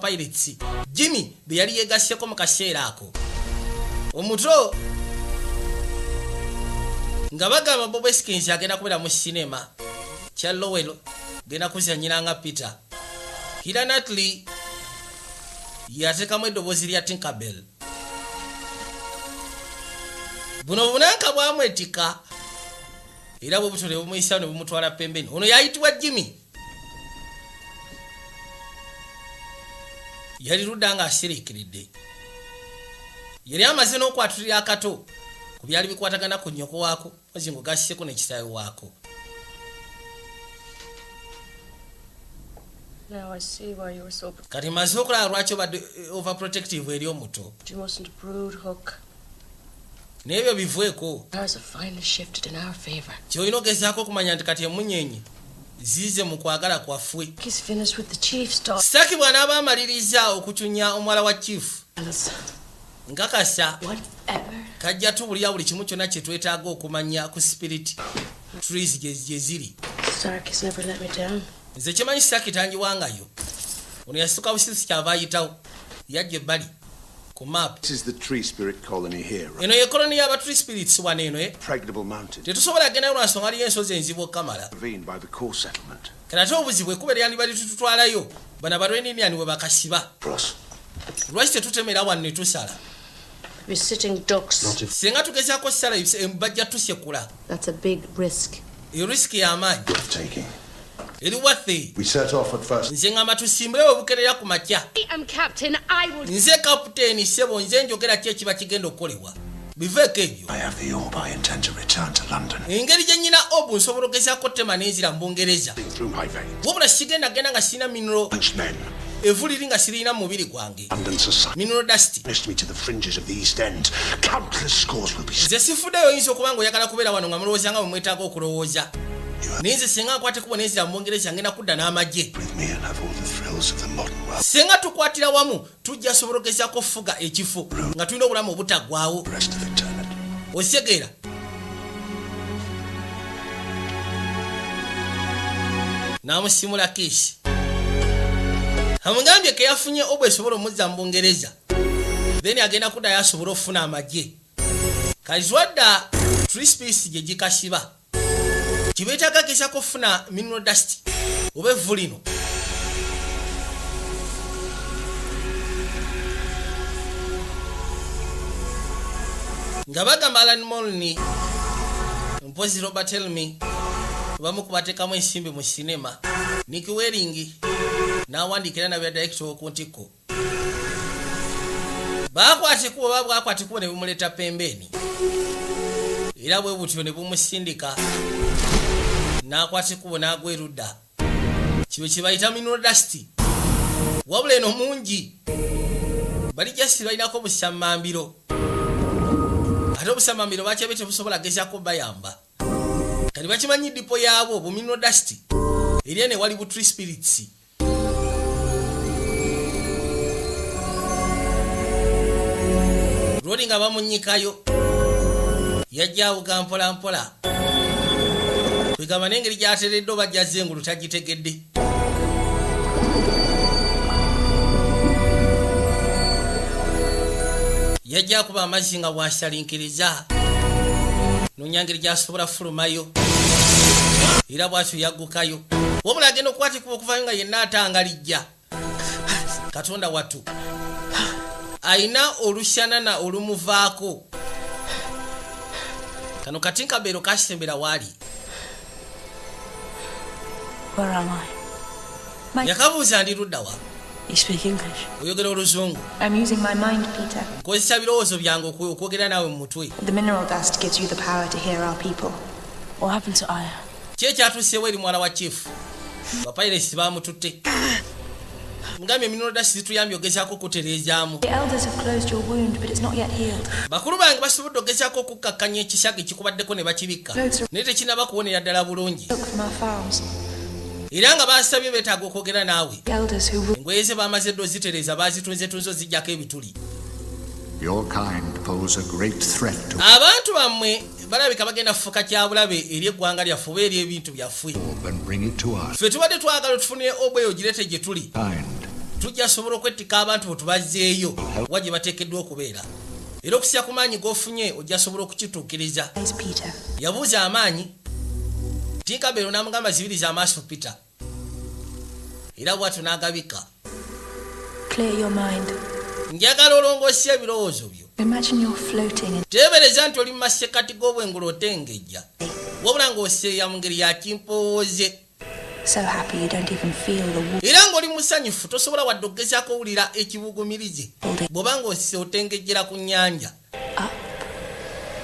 Pirates Jimmy be yali yegasseko mu kaseera ako omuto nga bagamba Bob Hoskins agenda kubeera mu sinema kya Lowell genda kuzannyira nga Peter Keira Knightley yateekamu eddoboozi lya Tinkerbell buno bunanka bwamwetika era bwe butole bumuyisa ne bumutwala pembeni ono yayitibwa Jimmy yali ludda nga asiriikiridde yali amaze n'okwatulira akato ku byali bikwatagana ku nnyoko waako ozingo gasseko n'ekitaawe waako. Now I see why you were so... Kati maze okulaba lwaki obadde overprotective eri omuto. You mustn't brood, Hook. N'ebyo bivueko. Ours have finally shifted in our favor. Kyolina ogezaako okumanya nti kati emunyenye zize mu kwagala kwaffe. He's finished with the chief's daughter. Saki bw'anaaba amaliriza okucunya omuwala wa chief. Nkakasa kajja tubulira buli kimu kyonna kye twetaaga okumanya ku spirit trees gye ziri. Stark has never let me down. Nze kimanyi Saki tangiwangayo. Ono yasituka busisi kyava ayitawo. Yajja ebbali ku map. This is the tree spirit colony here. Right? Eno ye koloni y'aba tree spirits wano eno Pregnable Mountain. Tetusobola agenda lwansonga aliyo ensozi enzibu okamala. Ravine by the core settlement. Kanate obuzibwe kuba lyandi bali tututwalayo. Bana balweniniani we bakasiba. Cross. Lwaki tetutemera wano ne tusala. We're sitting ducks. Singa tugezaako sala bajja tusekula. That's a big risk. Iyo risk y'amaanyi. Breathtaking. Eri wathe. We set off at first. Nze ngamba tusimbule we bukerera ku makya. I am captain. I will... Nze kapiteeni sebo nze njogera ki ekiba kigenda okukolebwa. Biveeko ebyo. I have the orb. I intend to return to London. Engeri gye nnyina obu nsobola ogezaako tema n'enzira mu Bungereza. Through my veins. Wabula sigenda nga sirina mineral. Men. Evu liri nga sirina mu mubiri gwange. London society. Mineral dust. Pushed me to the fringes of the East End. Countless scores will be... Nze sifuddeyo oyinza okuba nga oyagala kubeera wano nga mulowooza nga bwe mwetaaga okulowooza. Naye nze singa nkwate kubo n'enzira mu Bungereza ngenda kudda n'amagye. Singa tukwatira wamu tujja sobola ogezaako okufuga ekifo nga tulina obulamu obutaggwaawo. Osegeera. N'amusimula Kiisi. Amugambye ke yafunye obwe esobola omuzza mu Bungereza. Then agenda kuddayo asobole okufuna amagye. Kazwadda tree species gye gikasiba. Kibeetaaga gezaako okufuna mineral dust oba evvu lino. Nga bagamba Alan Molney mpozi Robert Helmy bamu kubateekamu ensimbi mu sinema. Nick Waring n'awandiikira na bya director w'okuntiko. Baakwate kubo ne bumuleeta pembeni. Era bwe butyo ne bumusindika. N'akwate kubo n'agwerudda. Kibe kibayita mineral dust. Wabula eno mungi. Bali jasi balinako busamambiro. Ate obusamambiro bakyabe tebusobola gezaako bayamba. Kali bakimanyi dipo yaabo bu mineral dust. Eri ne wali bu tree spirits. Rodi nga bamunyikayo. Yajjawuka mpola mpola. Kwegamba n'engeri gy'ateredde oba gyazze engulu tagitegedde. Yajja kuba amazzi nga bw'asalinkiriza. Noonya ngeri gy'asobola fulumayo. Era bw'atyo yaggukayo. Wabula agenda okukwatikuba okuvayo nga yenna atangalijja. Katonda wattu. Ayina olushanana olumuvaako. Kano katinkabeero kasembera waali. Where am I? Yakabuuza ndi ludda wa. You speak English? Oyogera oluzungu. I'm using my mind, Peter. Nkozesa birowoozo byange okwogera naawe mu mutwe. The mineral dust gives you the power to hear our people. What happened to Aya? Ki ekyatuuseewo eri mwala wa chief? Bapirates baamututte. Mugambye mineral dust zituyambye ogezaako okutereezaamu. The elders have closed your wound, but it's not yet healed. Bakulu bange basobodde ogezaako okukkakkanya ekisago ekikubaddeko ne bakibikka. Naye tekinaba kuwonera ddala bulungi. Look from our farms. Era nga baasabye beetaaga okwogera naawe. The elders who... Engoye ze baamaze dde ozitereeza baazitunzetunze oziggyako ebituli. Your kind pose a great threat to... Abantu bammwe balabika bagenda kufuka kyabulabe eri eggwanga lyaffe oba eri ebintu byaffe. and bring it to us. Ffe tubadde twagala tufune obweyo girete gye tuli. tujja sobola okwettika abantu bwe tubazzeeyo wagye bateekeddwa okubeera era okusya ku maanyi g'ofunye ojja sobola okukituukiriza. Eyes, Peter. Yabuuza amaanyi Tinkerbell n'amugamba zibiriza amaaso Peter era bw'atyo n'agabika. Clear your mind. Njagala olongoosya ebirowoozo byo. Imagine you're floating in Teebereza nti oli mu masekkati g'obwengula otengejja wabula ng'oseeya mu ngeri ya kimpooze so happy you don't even feel the water. era ng'oli musanyufu tosobola wadde okugezaako owulira ekibugumirize bw'oba ng'ose otengejjera ku nnyanja.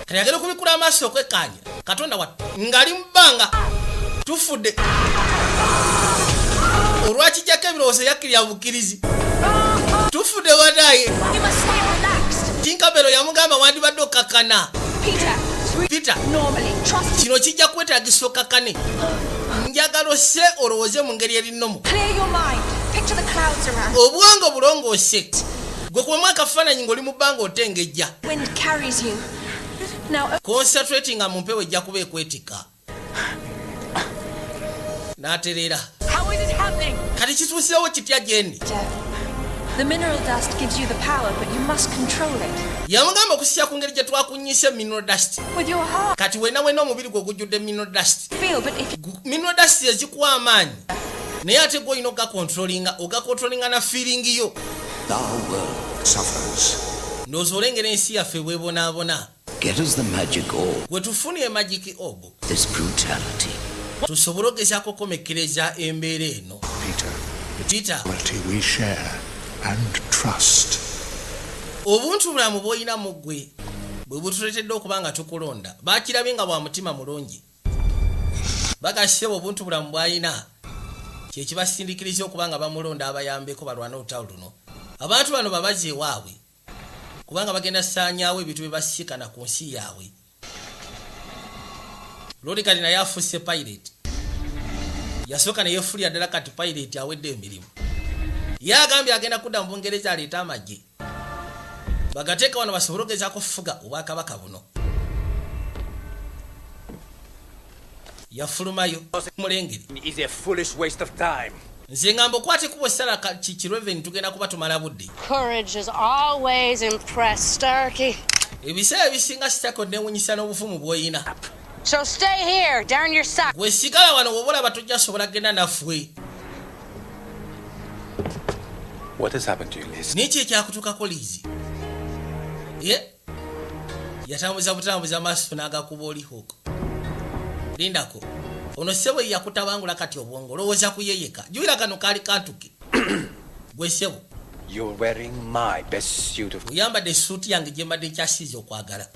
Kati agenda okubikula amaaso okwekkaanya Katonda wattu ng'ali mu bbanga tufudde olwakijjako ebirowoozo yakkirya bukkirizi tufudde badaaye. You must stay relaxed. Tinkerbell yamugamba wandibadde okakkana. Peter, Normally, trust. kino kijja kwetaagisa okakkane. Njagala osse olowooze mu ngeri erinnomu. Clear your mind. Picture the clouds around. Obwongo bulongoose gwe kubamu akafaananyi ng'oli mu bbanga otengejja. Wind carries you. Now, Concentratinga mu mpewo ejja kuba ekwetika. N'atereera. how is it happening? Kati kituusirewo kitya gyendi. The mineral dust gives you the power, but you must control it. Yamugamba okusisya ku ngeri gye twakunnyisa mineral dust. With your heart. Kati wena omubiri gwe ogujjudde mineral dust. Feel, but if you Mineral dust ezikuwa amaanyi naye ate gwe olina ogakontrolinga na feeling yo. Our world Suffers. Ndowooza olengera ensi yaffe bwebonaabona. get us the magic orb, Gwe tufune emagiki obo this brutality. tusobole okugezaako okukomekkereza embeera eno. Peter, Peter, quality we share and trust. obuntu bulamu bw'olina mu ggwe bwe butuleetedde okuba nga tukulonda baakirabye nga bwa mutima mulungi. Bagasise obuntu bulamu bw'alina kye kibasindikiriza okuba nga bamulonda abayambeko balwana olutalo luno. Abantu bano babaze ewaabwe kubanga bagenda saanyaawo ebintu bye basikana ku nsi yaabwe. Lodi kati naye afuuse pilot. Yasooka ne yeefulira ddala kati pilot awedde emirimu. Ye agambye agenda kudda mu Bungereza aleeta amagye bagateeka wano basobole okugezaako okufuga obwakabaka buno. Yafulumayo mulengeri. is a foolish waste of time. Nze ngamba okwate kuba essala kireveni tugenda kuba tumala budde. Courage is always impressed, Starkey. Ebiseera ebisinga sitako newunyisa n'obuvumu bw'oyina. So stay here, darn your sack. Gwe sigala wano bw'oba olaba tojja sobola kugenda naffe. What has happened to you, Liz? N'eki ekyakutuukako Liz? Yatambuza butambuza amaaso n'agakuba olihooko. Lindako ono ssebo yakutabangula kati obwongo olowooza kuyeyeka jjukira kano kaali kantuke. Gwe ssebo You're wearing my best suit of... oyambadde essuuti yange gye mbadde nkyasiize okwagala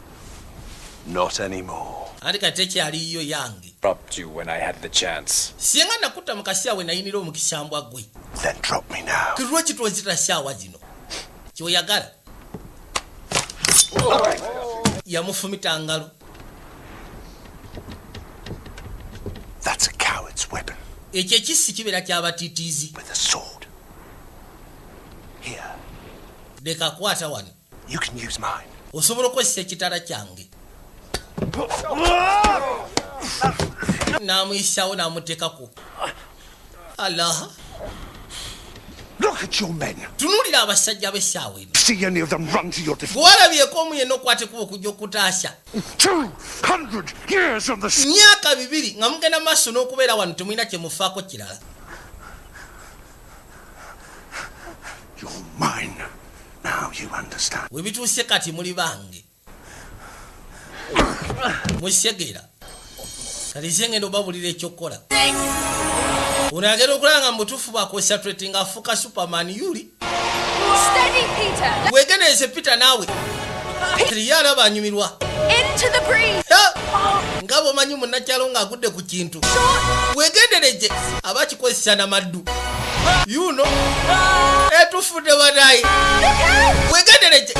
Not anymore. anti kati tekyaliyo yange. Robbed you when I had the chance. Singa nakutta mu kaseera we nayinira omukisa mbwa ggwe. Then drop me now. Lwaki twozita ssaawa zino kyoyagala? Yamufumita ngalo. That's a coward's weapon. Ekyo ekissi kibeera ky'abatiitiizi. With a sword. Here, Leka kwata wano you can use mine. osobola okukozesa ekitala kyange. N'amuyisaawo n'amuteekako. Allah, Look at your men. tunuulira abasajja b'essaawa eno. See any of them run to your defense. Gwalabyeko omu yenna okwate kuba okujja okutaasa. 200 years on the... Myaka 2 nga mugenda maaso n'okubeera wano temulina kye mufaako kirala. You're mine. Now you understand. We bituuse kati muli bange. Musegera. Kati nze ngenda obabulira ekyokkola. Ono agenda okulaba nga mu butuufu bwakonsatrate nga afuuka Superman yuli. Steady, Peter. Wegendereze Peter naawe. Ye alaba anyumirwa. Into the breeze. Nga bw'omanyi munnakyalo ng'agudde ku kintu. Wegendereze abakikozesa n'amaddu. Yuno. Tufudde badaayi. Wegendereze.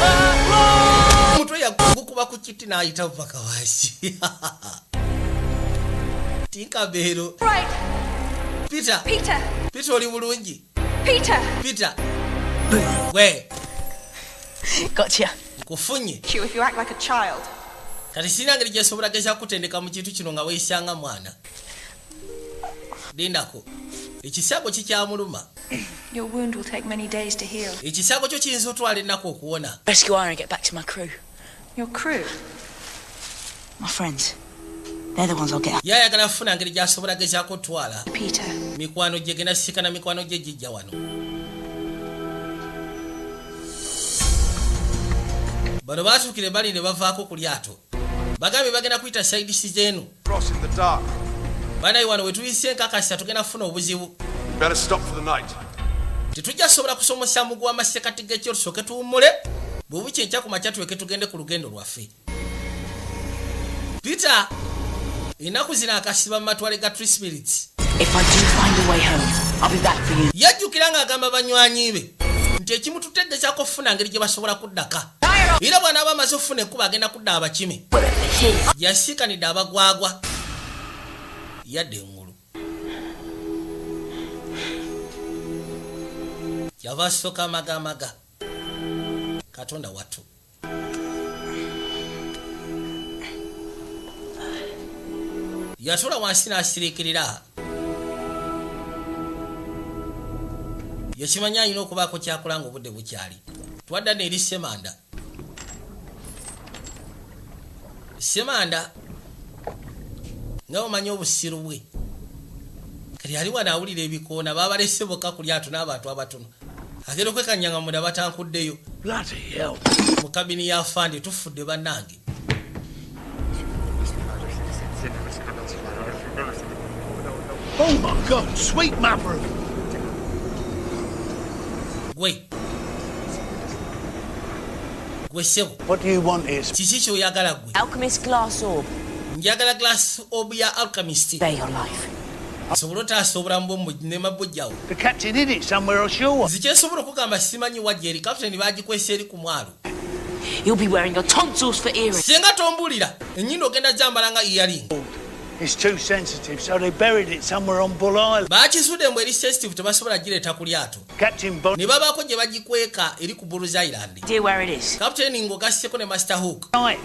Mutwe yagukuba ku kiti n'ayita paka wansi. Tinkerbell. Right. Peter. Peter. Peter oli bulungi. Peter. Peter. We. Gotcha. Nkufunye. you if you act like a child. Kati sirina ngeri gyesobola geza kutendeka mu kintu kino nga weeyisanga mwana. Lindako. ekisago kikyamuluma. Your wound will take many days to heal. Ekisago kyo kiyinza otwala ennaku okuwona. Rescue her and get back to my crew. Your crew? My friends. They're the ones I'll get. Yayagala kufuna ngeri gy'asobola gezaako otwala Peter. mikwano gye genda sika na mikwano gye gijja wano. Bano baatuukire bali ne bavaako ku lyato. Bagambye bagenda kuyita sayidisi z'enu. Crossing the dark. Banayi wano we tuyise enkakasa tugenda kufuna obuzibu. Better stop for the night. Tetujja sobola kusomosa mugu w'amasekati g'ekiro tusooke tuwummule bwe bukya enkya ku makya tuweke tugende ku lugendo lwaffe. Peter ennaku zino akasiba mu matwale ga Tree Spirits. If I do find a way home, I'll be back for you. Yajjukira ng'agamba banywanyi be nti ekimu tutegezaako okufuna ngeri gye basobola kuddaka. Era bw'anaaba amaze okufuna ekkuba agenda kudda abakime. Yasiikanidde abagwagwa. Yadde engulu. Yava asooka amagamaga. Katonda wattu. Yatula wansi n'asiriikirira. Yakimanya alina okubaako kyakola ng'obudde bukyali. Twadda n'eri Semanda. Semanda nga omanyi obusiru bwe. Kati ali wano awulira ebikoona baabalese bokka ku lyato n'abantu abatono. Agenda okwekanyanga munda batankuddeyo. Bloody hell. Mu kabini ya Fandi tufudde bannange. Oh my God, sweet mapper. Gwe sebo. What do you want is Kiki ky'oyagala gwe? Alchemist glass orb. Njagala glass orb ya alchemist. Spare your life. Asobola otaasa obulamu bw'omu ne mabujjawo. the captain in it somewhere ashore. Nzi kyensobola okugamba simanyi wajja eri kapiteni baagikwesa eri ku mwalo. You'll be wearing your tonsils for earrings. Singa tombulira ennyindo ogenda gyambala nga earring. It's too sensitive, so they buried it somewhere on Bull Island. Baakisudde mbu eri sensitive tebasobola gireeta ku lyato. Captain Bon. Ne babaako gye bagikweka eri ku Bulls Island. Dear where it is. Kapiteni ng'ogasseko ne Master Hook. Right.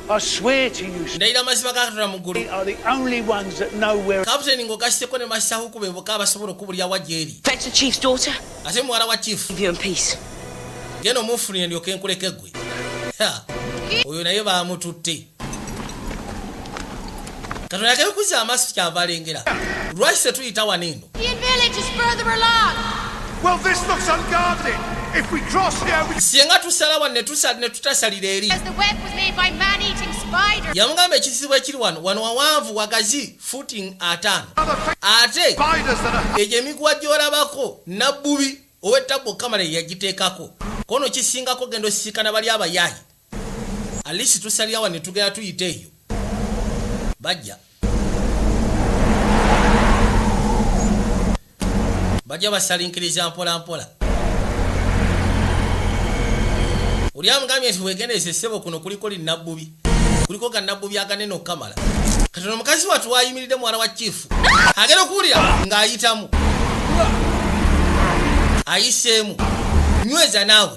I swear to you, Ndayira amazima ga Katonda mu ggulu. are the only ones that know where. Kapiteni ng'ogasseko ne Master Hook be bokka abasobola okubulira wajja eri. Fetch the chief's daughter. Ate muwala wa chief. Leave you in peace. Genda omunfunire ndyoke nkuleke ggwe. Oyo naye baamututte. Katonda yakekuza amaaso kyava alengera. Lwaki tetuyita wano eno? Indian village is further along. Well, this looks unguarded. If we cross here, we. Singa tusala wano ne tutasalira eri. As the web was made by man-eating spiders. Yamugamba ekizibu ekiri wano wawanvu wagazi footing 5. Ate Spiders that are. egyo emiguwa gy'olabako nabbubi ow'ettabbo kamera yagiteekako. Kono kisingako genda osisinkana bali abayaayi. Alisi tusalira wano ne tugenda tuyita eyo. Bajja basalinkiriza mpola mpola. Oli amugambye nti weegendereze ssebo kuno kuliko linnabbubi. Kuliko gannabbubi aganene okukamala. Katono omukazi wattu waayimiridde mwana wa chifu. Agenda okuwulira ng'ayitamu. Ayiseemu. Nyweza naawe.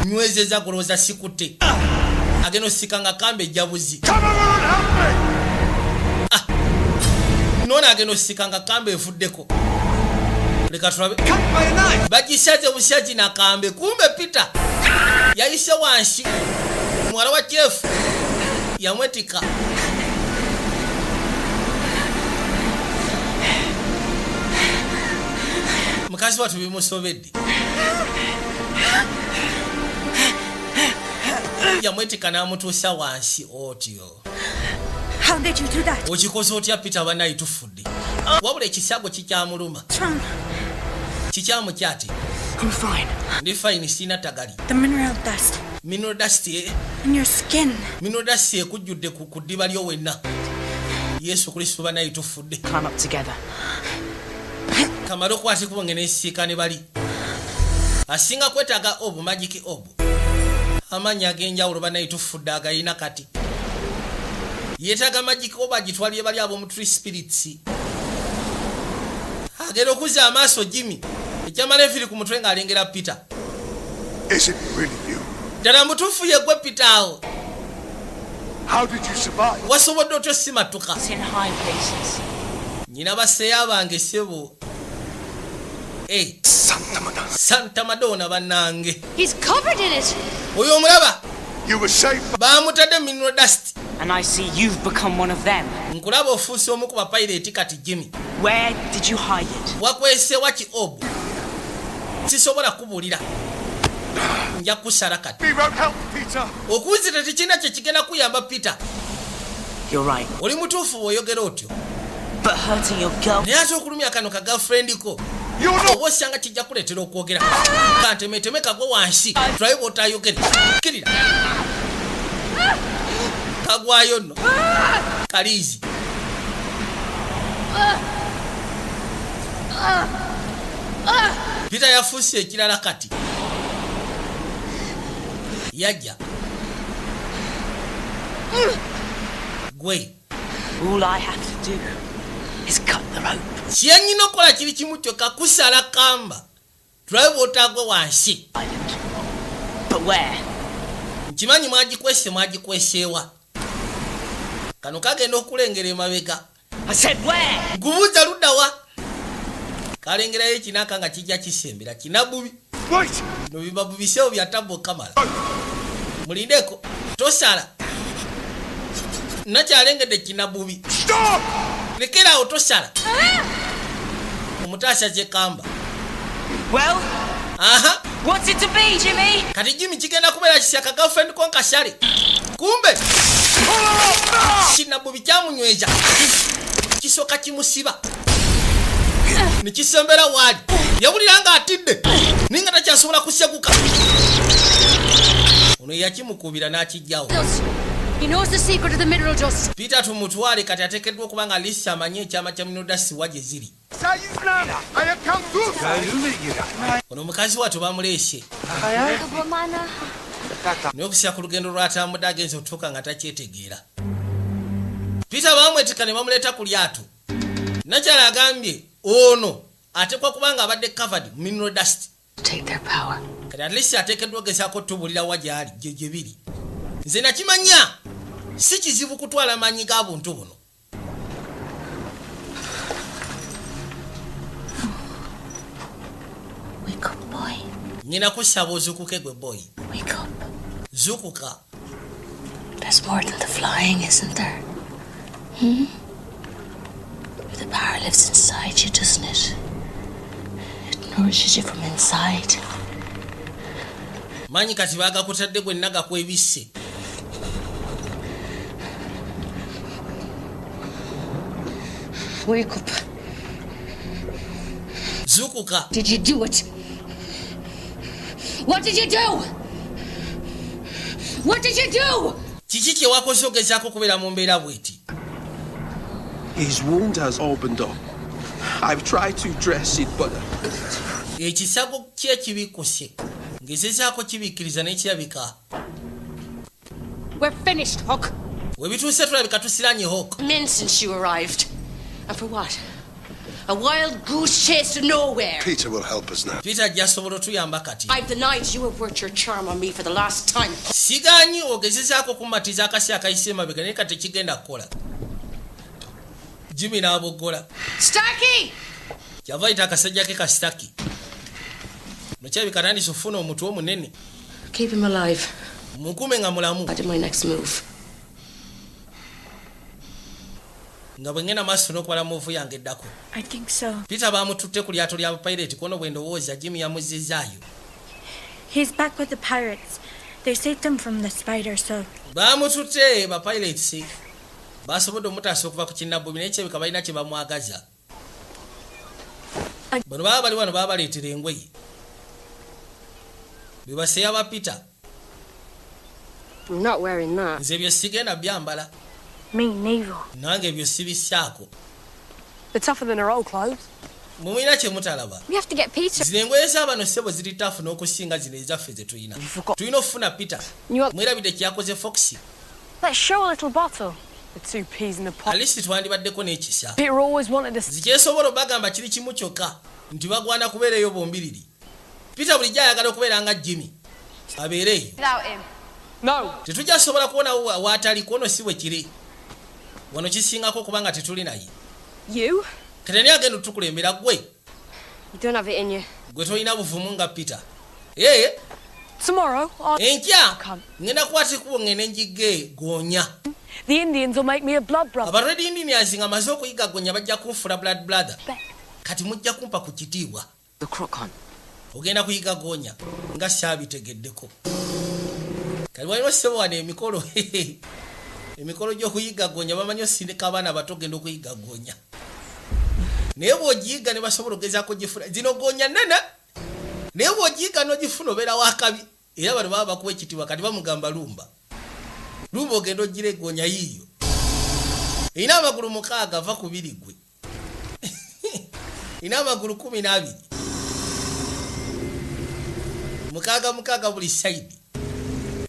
Nywezeza golooza sikutte. Agenda osika nga kambe ejjabuzi. Come on, help me! Noona agenda osika nga kambe evuddeko. Leka tulabe. Cut by a knife. Bagisaze busyaji na kambe. Kumbe Peter yayise wansi. Mwala wa chief yamwetika. Mukazi wattu bimusobedde. Yamwetika n'amutuusa wansi otyo. How did you do that? Okikoze otya Peter banayi tufudde. Wabula ekisago kikyamuluma. What's wrong? Kikyamukyati. I'm fine. Ndi fine sina tagali. The mineral dust Mineral dust in your skin. Mineral dust ekujjudde ku ddiba lyo wenna. Yesu Kristo banayi tufudde. Climb up together. Kamala okwate kuba ngene nsiikane bali. Asinga kwetaaga obu magic obu. Amanya ag'enjawulo banayi tufudde agayina kati. Yeetaaga magic obu agitwalire bali ab'omu Tree Spirits. Agenda okuzza amaaso Jimmy. Ekyamala efiri ku mutwe ng'alengera Peter. Is it really you? Ddala mutuufu ye gwe Peter awo. How did you survive? Wasobodde otyo simatuka. It's in high places. Nyina baseeya bange ssebo. Santa Madonna bannange. He's covered in it. Oyo omulaba You were safe. bamutadde mineral dust. And I see you've become one of them. Nkulaba ofuuse omu ku bapayireti kati Jimmy. Where did you hide it? Wakwese waki obu. Sisobola kubuulira. Nja kusala kati. We won't help, Peter. Okuwuzira tekina kye kigenda kuyamba Peter. You're right. Oli mutuufu bw'oyogera otyo. But hurting your girl. Naye ate okulumya kano ka girlfriend ko. You're not. Oba osanga kijja kuleetera okwogera. Kantemeteme kagwe wansi. Tulabe bw'otaayogere. Kkirira. Kagwayo nno. Kaliizi. Peter yafuuse ekirala kati. Yajja. Gwe. All I have to do is cut the rope. Kyenyina okola kiri kimu kyokka kusala kamba. Tulabe bw'otaagwe wansi. Island. But where? Nkimanyi mwagikweseewa. Kano kagenda okulengera emabega. I said where? Gubuuza luddawa. Kalengerayo ekinaka nga kijja kisembera kinabubi. Wait. No biba bubiseewo bya Tabbo Kamala. Mulindeko. Tosala. Nakyalengedde kinabubi. Stop. Lekerawo tosala. Omutaasa kyekamba. Well, Aha. what's it to be, Jimmy? Kati Jimmy kigenda kubeera kisaka girlfriend ko nkasale. Kumbe. Kinabubi kyamunyweza. Kisoka kimusiba. Nikisembera waali. Yawulira nga atidde. Ninga takyasobola kuseguka. Ono yakimukubira n'akijjawo. He knows the secret of the mineral dust. Peter tumutwale kati ateekeddwa okuba nga Lisi amanye ekyama kya mineral dust wa gye ziri. Ono mukazi wattu bamuleese. Naye okusinga ku lugendo lw'atambudde agenze okutuuka nga takyetegeera. Peter bamwetika ne bamuleeta ku lyato. Nakyala agambye ono atekwa kubanga abadde covered mineral dust. Take their power. Kati at least ateekeddwa ogezaako tubuulira wa gyali gye biri. Nze nakimanya si kizibu kutwala maanyi g'abuntu buno. Wake up, boy. Nina kusaba ozuukuke gwe boy. Wake up. Zuukuka. There's more than the flying, isn't there? The power lives inside you, doesn't it? It nourishes you from inside. Maanyi kati baagakutadde gwenna gakwebisse. Wake up. Zuukuka. Did you do it? What did you do? What did you do? Kiki kye wakoze ogezaako okubeera mu mbeera bw'eti? His wound has opened up. I've tried to dress it, but Ekisago kye kibikkuse. Ngezezaako kibikkiriza n'ekirabika. We're finished, Hook. We bituuse tulabika tusiranye Hawk. Men since you arrived. And for what? A wild goose chase to nowhere. Peter will help us now. Peter gy'asobola otuyamba kati. I've denied you have worked your charm on me for the last time. Sigaanyi ogezezaako kummatiza akasi akayise emabega naye kati tekigenda kukola. Jimmy n'aboggola. Starkey! Kyava ayita akasajja ke ka Starkey. Nokyabika tandise ofuna omutwe omunene. Keep him alive. Mukume nga mulamu. I did my next move. Nga bwe ngenda maaso n'okukola muvu yange eddako. I think so. Peter baamututte ku lyato lya bapirate kono bwe ndowooza Jimmy yamuzzizaayo. He's back with the pirates. They saved him from the spider, so... Baamututte bapirates. Baasobodde omutaasa okuva ku kinnabubi naye kyebika balina kye bamwagaza. Bano baba bali wano baba baleetera engoye. Be baseeya ba Peter. I'm not wearing that. Nze ebyo sigenda byambala. Me neither. Nange ebyo sibissaako. They're tougher than our old clothes. Mumulina kye mutalaba. We have to get Peter. Zino engoye z'abano ssebo ziri taafu n'okusinga zino ezaffe ze tulina. Tulina okufuna Peter. Mwerabidde kyakoze Foxy. Let's show a little bottle. The 2 peas in the pot. At least twandibaddeko n'ekisa. Peter always wanted us. Zikyesobola obagamba kiri kimu kyokka nti bagwana kubeerayo bombiriri. Peter bulijjo ayagala okubeera nga Jimmy. Abeereyo. Without him. No. Tetujjasobola kubona waatali kuono si bwe kiri. Wano kisingako kubanga tetuli naye. You? Kati ani agenda otukulembera gwe? You don't have it in you. Gwe toyina buvumu nga Peter. Tomorrow, Enkya ngenda kwati kubo ngene njige gonya. the Indians will make me a blood brother. Aba Red Indians nga maze okuyiga gonya bajja kunfula blood brother. Kati mujja kumpa ku kitiibwa. The crook hunt. Ogenda kuyiga gonya nga saabitegeddeko. Kali waliwo ssebo wano emikolo. Emikolo gy'okuyiga gonya bamanyi osindika abaana bato genda okuyiga gonya. Naye bw'ogiyiga ne basobola ogezaako gifuna. Zino gonya nnene. Naye bw'ogiyiga n'ogifuna obeera wakabi. Era bano baba bakuwa ekitiibwa kati bamugamba Lumba. Lumba ogenda ogira egonya yiiyo. Erina amagulu 6 ava ku 2 gwe. Erina amagulu 12. 6 buli side.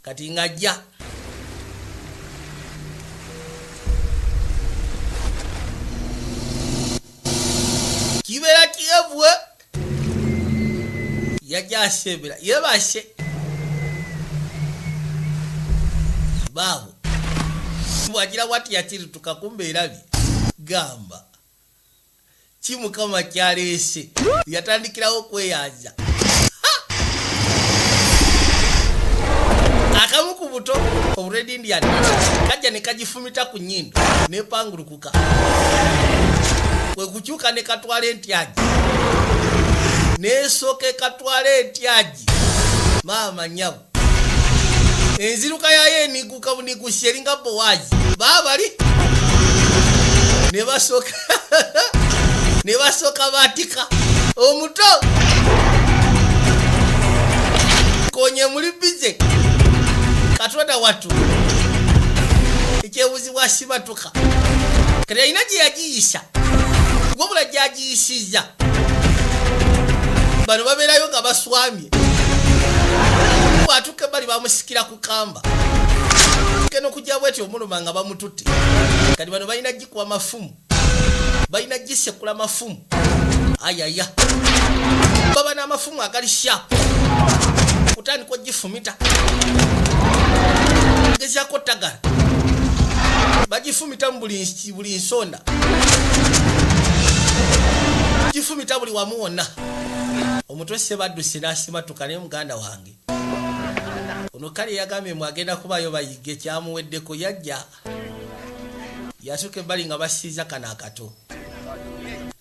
Kati ngajja. Kibera kievwe. Yajja asebera. Yebashe. Babu. Bwagira wati yatiri tukakumbe erabi. Gamba. Chimu kama kyalese. Yatandikirawo kweyaza. Akamu ku buto Red Indian kajja ne kagifumita ku nnyindo ne pangulukuka. Kwe kukyuka ne katwala entyaji. Nesoke katwala entyaji. Mama nyabu. Enziruka yaye niguka bunigusheringa bowazi. Babali. Ne basoka. Ne basoka batika. Omuto. Konye muri bize. Katwada watu. Ichebuzi washibatuka. Kare inaji yagiyisha. Gobula gyagiyishiza. Bano baberayo nga baswamye. Watuke bali bamusikira ku kamba. Keno kujja bweti omuluma nga bamututte. Kati bano balina gikuwa mafumu. Balina gisekula mafumu. Ayaya. Baba na mafumu agali sharp. Kutani ko gifumita. Gezyako tagara. Bagifumita buli nsonda. Gifumita buli wamuwona. Omutwe Sebadduse n'asimatuka ne muganda wange. Ono kale yagambye mwagenda kubayo bayige kyamuweddeko yajja. Yasuke bali nga basiiza kana akato.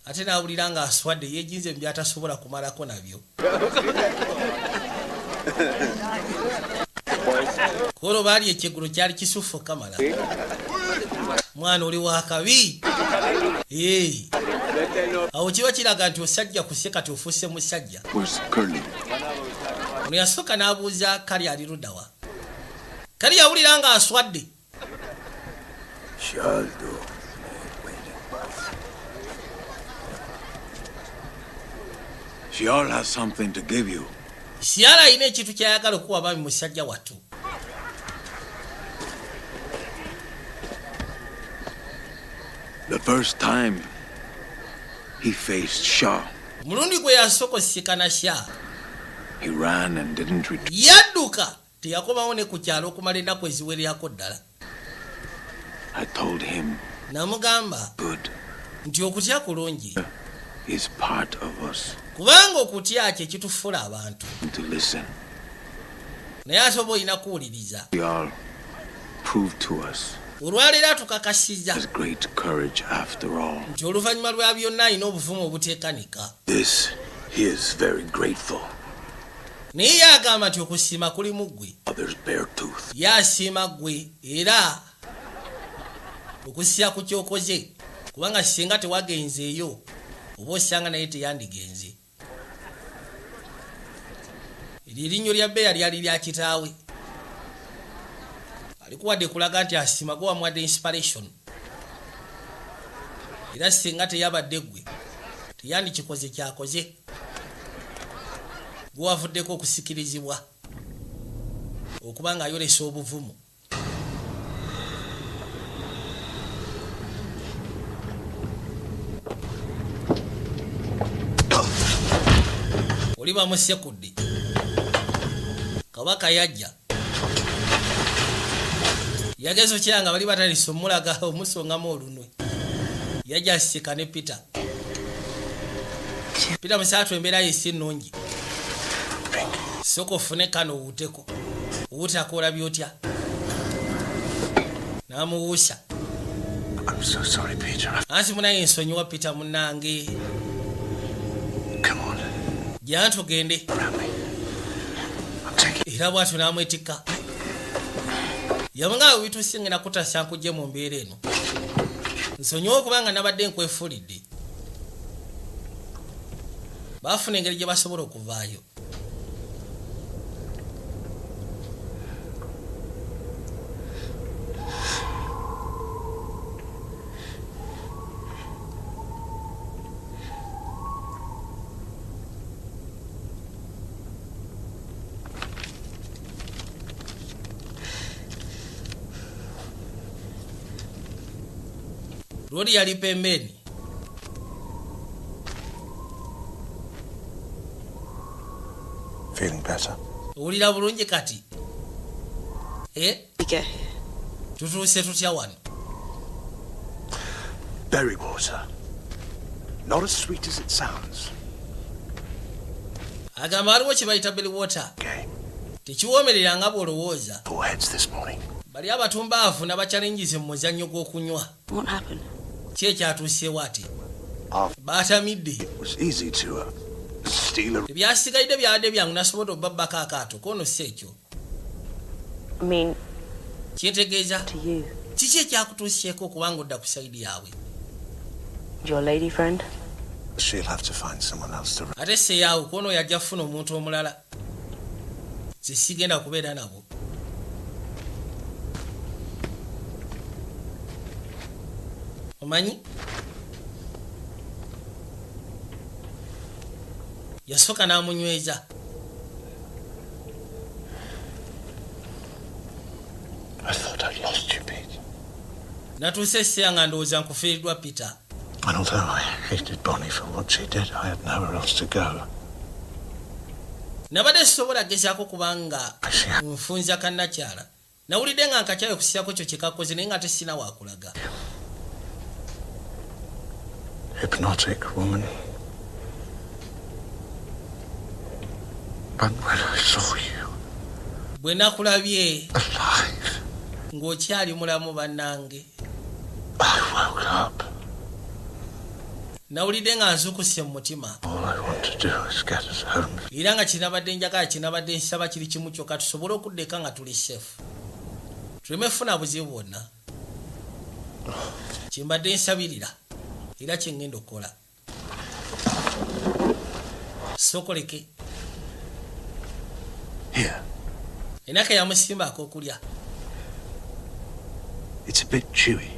Ate n'awulira nga aswadde yejinze byatasobola kumalako nabyo. Kolo bali ekigulu kyali kisufu kamala. Mwana oli wakabi. Awo kiba kiraga nti osajja kuseka tufuuse musajja. Ono yasooka n'abuuza kali ali luddawa. Kali yawulira nga aswadde. She all has something to give you. Siala ine ekintu kyayagala okuwa abaami musajja wattu. The first time he faced Shah, Mulundi gwe yasooka osikana Shah. he ran and didn't return. Yadduka teyakomawo ne ku kyalo okumala ennaku eziwererako ddala. I told him, Namugamba good, nti okutya kulungi. is part of us. Kubanga okutya kye kitufuula abantu. To listen. Naye ate oba olina kuwuliriza. We all proved to us Olwaleero tukakasiza there's great courage after all. nti oluvannyuma lwa byonna alina obuvumu obuteekanika. This, he is very grateful. Naye yagamba nti okusiima kuli mu ggwe. Others bare tooth. Yasiima ggwe era okusiya ku kyokoze kubanga singa tewagenzeeyo oba osanga naye teyandigenze. Erinnyo lya bbeeya lyali lya kitaawe. Alikuwadde kulaga nti asiima gwe wamuwadde inspiration. Era singa teyabadde ggwe teyandikikoze kyakoze. Gwe wavuddeko okusikirizibwa okuba nga ayolesa obuvumu. Oli bamusekudde. Kabaka yajja. Yagezo kyanga bali batalisa omulaga omusongamu olunwe. Yajja asika ne Peter. Peter Musatu embeera yesi nnungi. Soko ofune kano owuteko. Owutakola byotya. Namuwusa. I'm so sorry, Peter. Ansi munaye ensonyiwa Peter munnange. Come on. Jya tugende. Around me. I'm taking... Era bw'atyo n'amwetikka. Yabanga bituusinga nakutasa nkujje mu mbeera eno. Nsonyiwa okubanga nabadde nkwefulidde. Baafuna engeri gye basobola okuvaayo. Rodi yali pembeni. Feeling better? Owulira bulungi kati? We get here. Tutuuse tutya wano? Berry water. Not as sweet as it sounds. Agamba waliwo kye bayita berry water. Okay. Tekiwoomerera nga bw'olowooza. Four heads this morning. Bali abatumba afuna bachallenges mu muzannyo gw'okunywa. What happened? Ki ekyatuuseewo ati? Baatamidde. It was easy to steal a... Ebyasigalidde byabadde byangu nasobola obabbako akaato kono si ekyo. I mean, Kyentegeeza to you. kiki ekyakutuuseeko okubanga odda ku sayidi yaabwe? Your lady friend? She'll have to find someone else to... Ate seyaawo kono yajja kufuna omuntu omulala. Nze sigenda kubeera nabo. Omanyi? Yasooka n'amunyweza. I thought I'd lost you, Pete. Natuuse esseeya nga ndowooza nkufiiriddwa Peter. And although I hated Bonnie for what she did, I had nowhere else to go. Nabadde sisobola gezaako kubanga nfunza kannakyala. Nawulidde nga nkakyayo kusiyako kyo kyekakoze naye nga tesina waakulaga. Hypnotic woman. But when I saw you... Bwe nakulabye alive... ng'okyali mulamu bannange. I woke up. Nawulidde nga nzukuse mu mutima. All I want to do is get us home. Era nga kinabadde njagala kinabadde nsaba kiri kimu kyokka tusobole okuddeka nga tuli safe. Tuleme funa buzibu bwonna. Kimbadde nsabirira. Era kye ngenda okukola. Sokoleke. Here. Enaka yamusimbaako okulya. It's a bit chewy,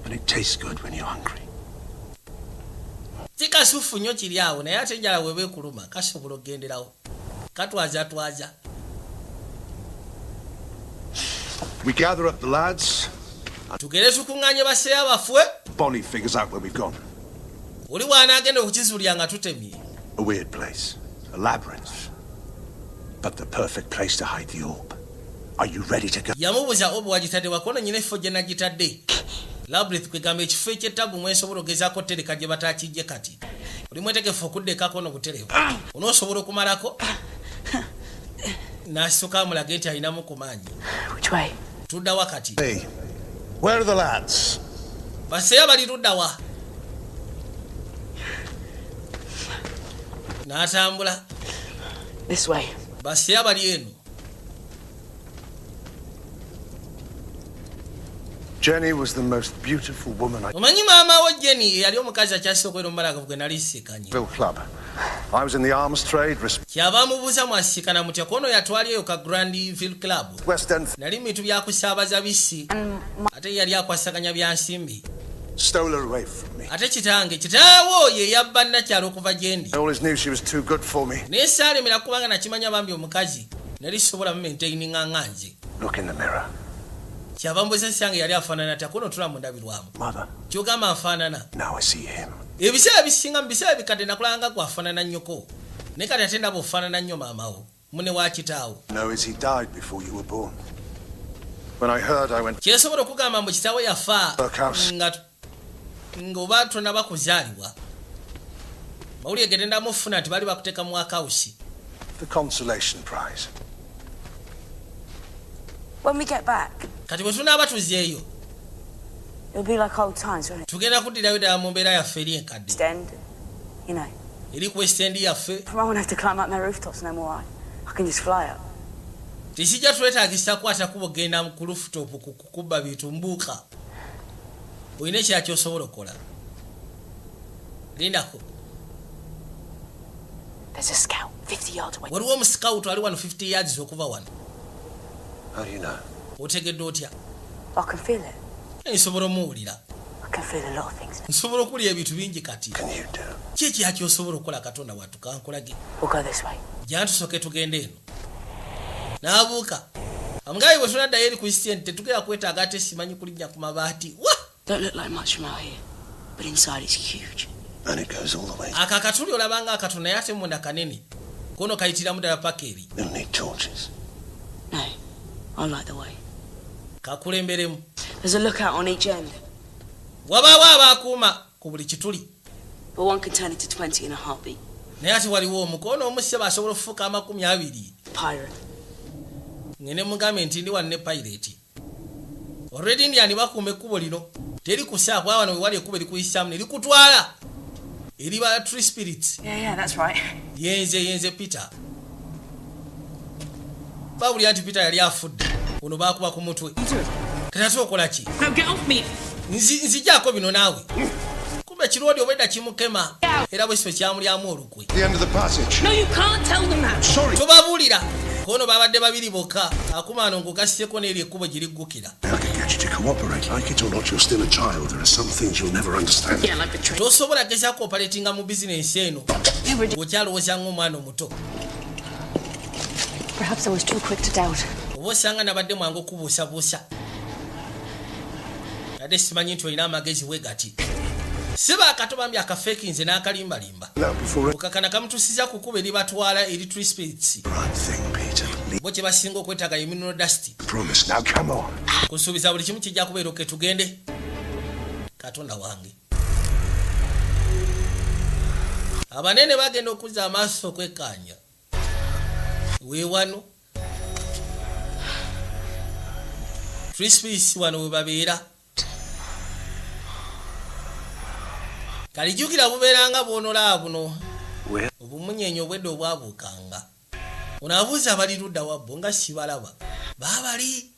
but it tastes good when you're hungry. Tikasufu nnyo kiri awo naye ate enjala bw'eba ekuluma kasobola okugenderawo. Katwaza. We gather up the lads. Tugere tukuŋŋaanye baseya baffe. Bonnie figures out where we've gone. Oli bw'anaagenda okukizuulya nga tutemye. A weird place. A labyrinth. But the perfect place to hide the orb. Are you ready to go? Yamubuuza obu wagitadde wakono nyina effo gye nagitadde. Labyrinth kwegamba ekifo eky'ettabu mwesobola ogezaako tereka gye bataakijje kati. Oli mwetegefu okuddekako n'obutereevu. Onoosobola okumalako? N'asituka amulage nti alinamu ku maanyi. Which way? Tudda wakati. Hey, where are the lads? Baseya bali ludda wa? N'atambula. This way. Baseya bali eno. Jenny was the most beautiful woman I... Omanyi maama wo Jenny yali omukazi akyasooka omulagavu gwe nali sisikanye. Club. I was in the arms trade. Kyava amubuuza mwasikana mutya kono yatwaliyo ka Grandville Club. West End. Nali mitu bya kusaabaza bisi. Ate yali akwasaganya bya nsimbi. Stole her away from me. Ate kitaawo ye yabba nnakyalo okuva gyendi. I always knew she was too good for me. Naye saalemera kubanga nakimanya bambi omukazi. Nali sobola maintaininga nga nze. Look in the mirror. Kyava mbuuza ssange yali afaanana atya kono tula mu ndabirwamu. Mother. Kyogamba nfaanana. Now I see him. Ebiseera bisinga mu biseera bikadde nakulanga gwafaanana nnyoko. Ne kati ate ndaba ofaanana nnyo maamawo. Mune wa kitaawo. No, as he died before you were born. When I heard, I went... Kyesobola okugamba mbu kitaawo yafa Workhouse. ng'oba tonaba kuzaalibwa. mawulire genda mufuna nti bali bakuteeka mu akawusi. The consolation prize. When we get back, Kati bwe tunaaba tuzzeeyo it'll be like old times, won't it? tugenda kuddirayo ddala mu mbeera yaffe eri enkadde Stand, you know. eri ku West End yaffe. I won't have to climb up my rooftops no more. I can just fly up. Tekijja twetaagisa kukwata kubo genda ku rooftop kukubba bintu mbuuka. Olina ekirala ky'osobola okukola. Lindako. There's a scout 50 yards away. Waliwo omuscout ali wano 50 yards okuva wano. How do you know? Otegedde otya? I can feel it. Nsobola omuwulira. I can feel a lot of things. Nsobola okuwulira ebintu bingi kati. Can you do? Ki ekirala ky'osobola okukola Katonda wattu kankolage? We'll go this way. Jja tusooke tugende eno. N'abuuka. Amugabi bwe tunaddayo eri ku East End tetugenda kwetaaga ate simanyi kulinnya ku mabaati. Wa! Don't look like much from out here, but inside it's huge. And it goes all the way. Aka akatuli olabanga akatono naye ate munda kanene. Kono kayitiramu ddala paka eri. You'll need torches. No, I like the way. Kakulemberemu. There's a lookout on each end, Wabaawo abaakuuma ku buli kituli. but one can turn into 20 in a heartbeat. Naye ate waliwo omukono omusse basobola okufuuka 20. Pirate. Ngene mugambe nti ndi wano ne pirate. Already Indian bakuuma ekkubo lino. Teri kusaako wano we wali ekkubo erikuyisaamu ne likutwala. Eri ba tree spirits. Yeah, that's right. Yenze Peter. Babulira nti Peter yali afudde. Uno baakuba ku mutwe. Kati okola ki? No, get off me! Nzijaako bino naawe. Kumbe kirodi obwedda kimukema. Era bwe sife kyamulyamu olukwe. The end of the passage. No, you can't tell them that! Sorry. Tobabuulira. Kono babadde babiri bokka. Akuma ano ng'ogasseko n'eri ekkubo gye liggukira. I can get you to cooperate. Like it or not, you're still a child. There are some things you'll never understand. Yeah, like the train. Tosobola gezaako operatinga mu bizinensi eno. Bw'okyalowooza ng'omwana omuto. Perhaps I was too quick to doubt. Oba osanga nabadde mwangu okubuusabuusa. Ate simanyi nti olina amagezi we gati. Siba akatobambye akafeeki nze n'akalimbalimba. Okakana kamutusiza ku kkubo eri batwala eri tree spirits. Right thing, Peter. Bo kye basinga okwetaaga ye mineral dust. Promise. Now, come on. Kunsuubiza buli kimu kijja kubeera oke tugende. Katonda wange. Abanene bagenda okuzza amaaso okwekkaanya. Weewano. Tree spirits wano we babeera. Kalijjukira bubeeranga bw'onola buno. Obumunyenye obwedde obwabuukanga. Onaabuuza abali ludda wabbo nga sibalaba. Baabali.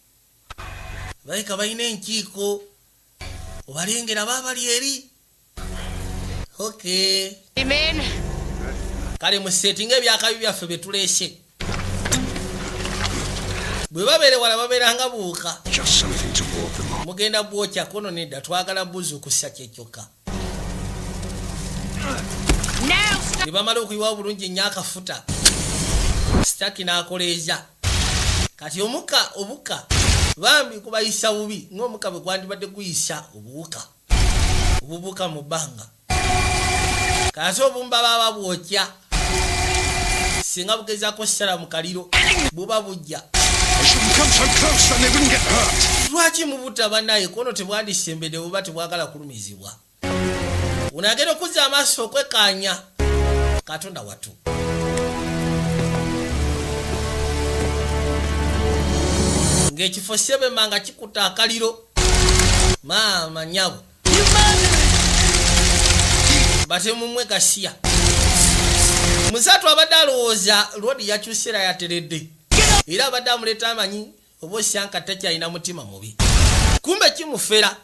Baleka balina enkiiko. Obalengera baabali eri. Okay. Amen. Kale mu setting ebyakabi byaffe bye tuleese. Bwe babeere wala babeeranga buuka. Just something to ward them off. Mugenda bwokya kono nedda twagala buzi okussa kyekyoka. Ne bamala okuyiwa obulungi nnyo akafuta. Sitaki n'akoleeza. Kati obuka bambi kubayisa bubi ng'omuka bwe gwandibadde guyisa obuwuka. Obubuuka mu bbanga. Kati obumba baba bwokya. Singa bugezaako ssala mu kaliro buba bujja. Lwaki mubuta bannaye kono tebwandisembedde buba tebwagala kulumizibwa. Unagenda okuzza amaaso okwekkaanya. Katonda wattu. Ng'ekifo sebemba nga kikuta akaliro. Maama nyabo. Batemumwe gasiya. Musatu abadde alowooza Lodi yakyusira yateredde. Era abadde amuleeta amanyi oba osyanka takyalina mutima mubi. Kumbe kimufera.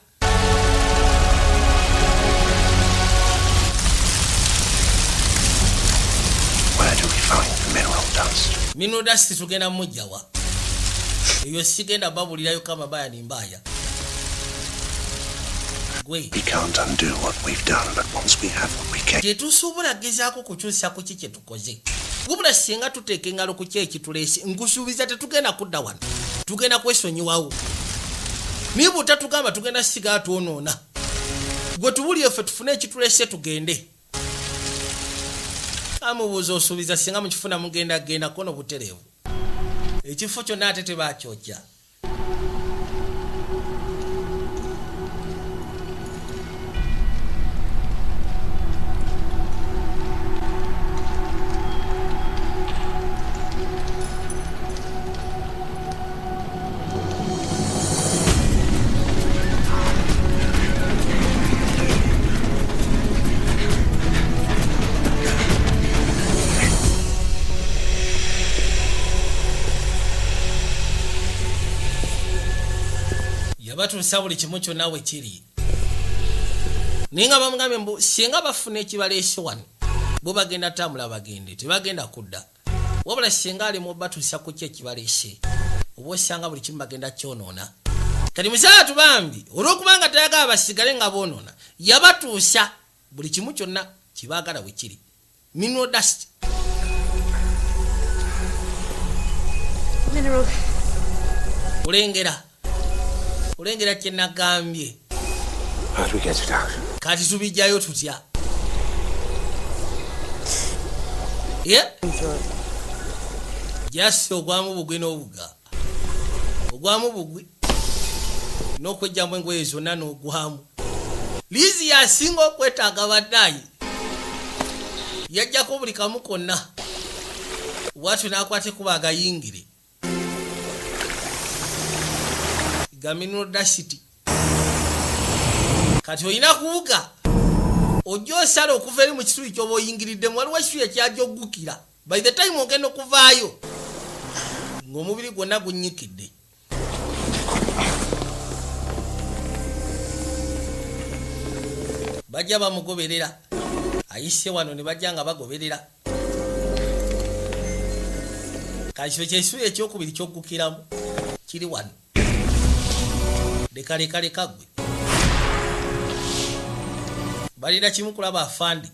Where do we find the mineral dust? Mineral dust tugenda mujjawa. Eyo sigenda babulirayo kama baya ni mbaya. We can't undo what we've done, but once we have what we can. Tetusobola gezaako kukyusa ku kiki tukoze. Wabula singa tuteeka engalo ku kyeki tuleese nkusuubiza tetugenda kudda wano. Tugenda kwesonyiwawo. Niba otatugamba tugenda siga twonoona. Gwe tubulire ffe tufune ekituleese tugende. Amubuuza osuubiza singa mukifuna mugenda kono butereevu. Ekifo kyonna ate tebakyokya. yabatuusa buli kimu kyonna we kiri naye nga bamugambye mbu singa bafuna ekibaleese wano bo bagenda tambula bagende tebagenda kudda wabula singa ali mu batuusa ku kyekibaleese oba osanga buli kimu bagenda kyonoona kati musaatu bambi olw'okubanga tayagala basigale nga boonoona yabatuusa buli kimu kyonna kibaagala we kiri mineral dust Mineral. olengera kye nagambye How do we get it out? kati tubijjayo tutya jasi ogwamu bugwi n'obuga ogwamu bugwi n'okwejjamu engoye zonna n'ogwamu liizi yasinga okwetaaga baddayi yajjako buli kamu konna watu n'akwate kuba agayingire gaminuro dashiti kati olina kuwuga ojja osala okuva eri mu kisubi ky'oba oyingiriddemu waliwo ekisubi ekyajja oggukira by the time ogenda okuvaayo ng'omubiri gwonna gunnyikidde bajja bamugoberera ayise wano ne bajja nga bagoberera kati kyo kyekisubi ekyokubiri kyoggukiramu kiri wano lekaleka gwe balina kimu kulaba afandi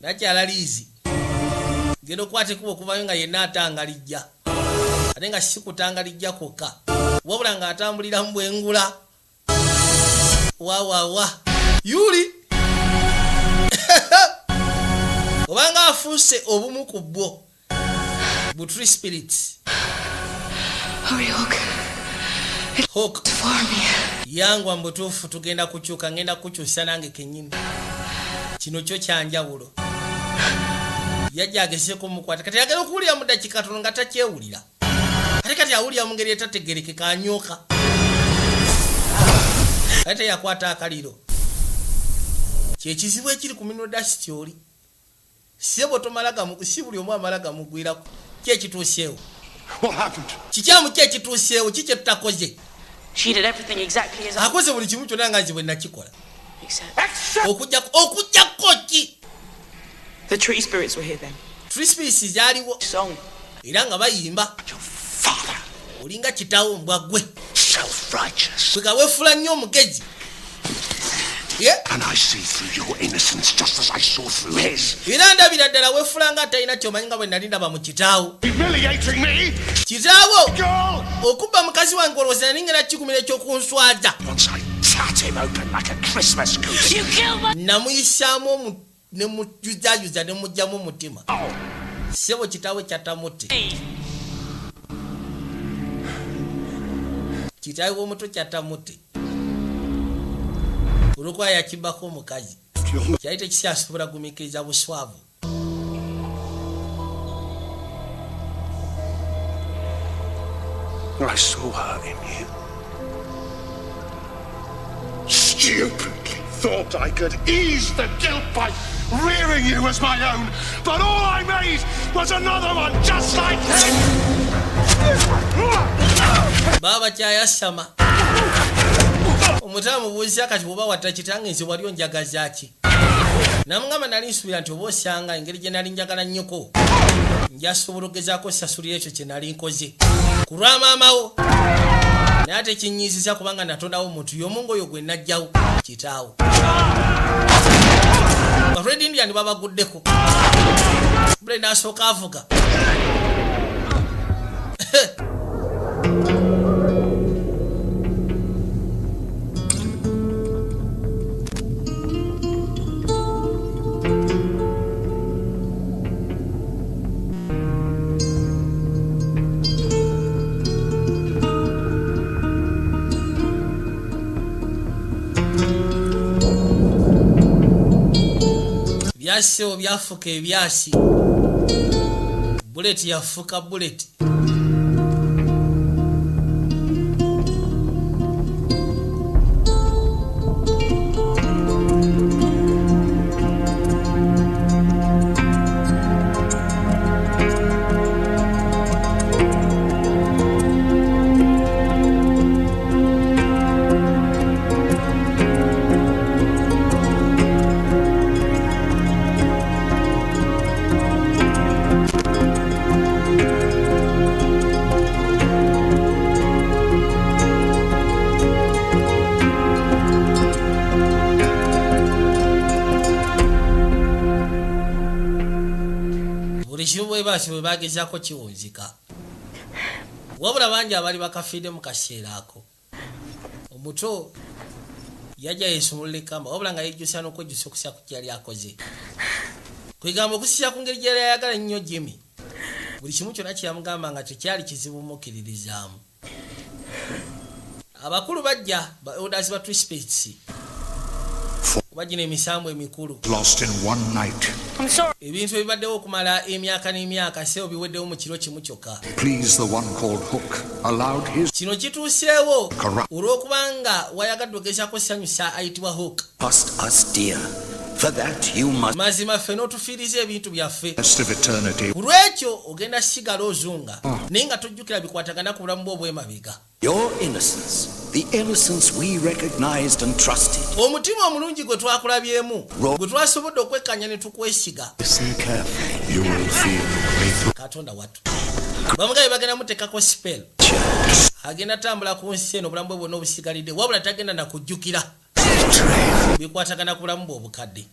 nakyala liizi genda okwate kuba okuvayo nga yenna atangalijja ate nga sikutangalijja kwokka wabula nga atambulira mu bwengula wawawa yuli obanga afuuse obumu ku bwo butri spirits Hawk yangwa mbutuufu tugenda kukyuka ngenda kukyusa nange kenyini kino kyo kyanjawulo yajja agezeeko mukwata kati yagala okuwulira mu dakika tono nga takyewulira ate kati awulira mu ngeri etategereke kanyoka ate yakwata akaliro kyekizibu ekiri ku mino dashiti oli sebo tomalaga si buli omu amala gamugwirako kyekituuseewo kikyamu kyekituuseewo kikye tutakoze akoze buli kimu kyonna nga nzi bwe nakikola okugjako ki tree spirits zaaliwo era nga bayimba olinga kitawo mbwa gwe bwega weefula nnyo omugezi And I see through your innocence just as I saw through his. Era ndabira ddala weefula nga atalina kyomanyi nga bwe nali ndaba mu kitaawo Humiliating me! kitaawo okubba mukazi wange olowooza nalingera kikumira ekyokunswaza Once I cut him open like a Christmas goose. namuyisaamu ne mujuzayuza ne mujjamu omutima sebo kitaawo kyatamutte kitaawo omuto kyatamutte olwokuba yakibbako omukazi kyali tekisyasobola gumiikiriza buswavu I saw her in you. Stupidly thought I could ease the guilt by rearing you as my own, but all I made was another one just like him! baba kyayasama omutama mubuuzisa kati bwoba watta kitange nze wali onjagaza ki namugamba nali nsuubira nti oba osanga engeri gye nali njagala nnyoko njasobola okugezaako sasulira ekyo kye nali nkoze ku lwa maamawo naye ate kinyiiziza kubanga natondawo omuntu y'omu ng'oyo gwe najjawo kitaawo Red Indian babaguddeko bule n'asooka avuga byassewo byafuka ebyasi buleti yafuka buleti kati bwe bagezaako kiwunzika wabula bangi abali bakafiidde mu kaseera ako omuto yajja yeesumulula ekamba wabula nga yejjusa n'okwejjusa okusa ku kyali akoze kwegamba okusisa ku ngeri gyali ayagala ennyo Jimmy buli kimu kyonna kyeyamugamba nga tekyali kizibu mukkiririzaamu abakulu bajja ba elders ba Twispits bajja n'emisambu emikulu Lost in one night. I'm sorry. ebintu ebibaddewo okumala emyaka n'emyaka seewo biweddewo mu kiro kimu kyokka Please, the one called Hook allowed his kino kituuseewo corrupt olw'okubanga wayagadde ogezaako sanyusa ayitibwa Hook Cost us dear. For that you must. mazima ffe n'otufiiriza ebintu byaffe rest of eternity. ku lwekyo ogenda sigala ozunga naye nga tojjukira bikwatagana ku bulamu bw'obwemabiga Your innocence, the innocence we recognized and trusted. omutima omulungi gwe twakulabyemu gwe twasobodde okwekkanya ne tukwesiga Listen carefully. You will feel great katonda wattu bamugabe bagenda muteekako spell agenda tambula ku nsi eno obulamu bwe bwonna obusigalidde wabula tagenda nakujjukira bikwatagana ku bulamu bwe obukadde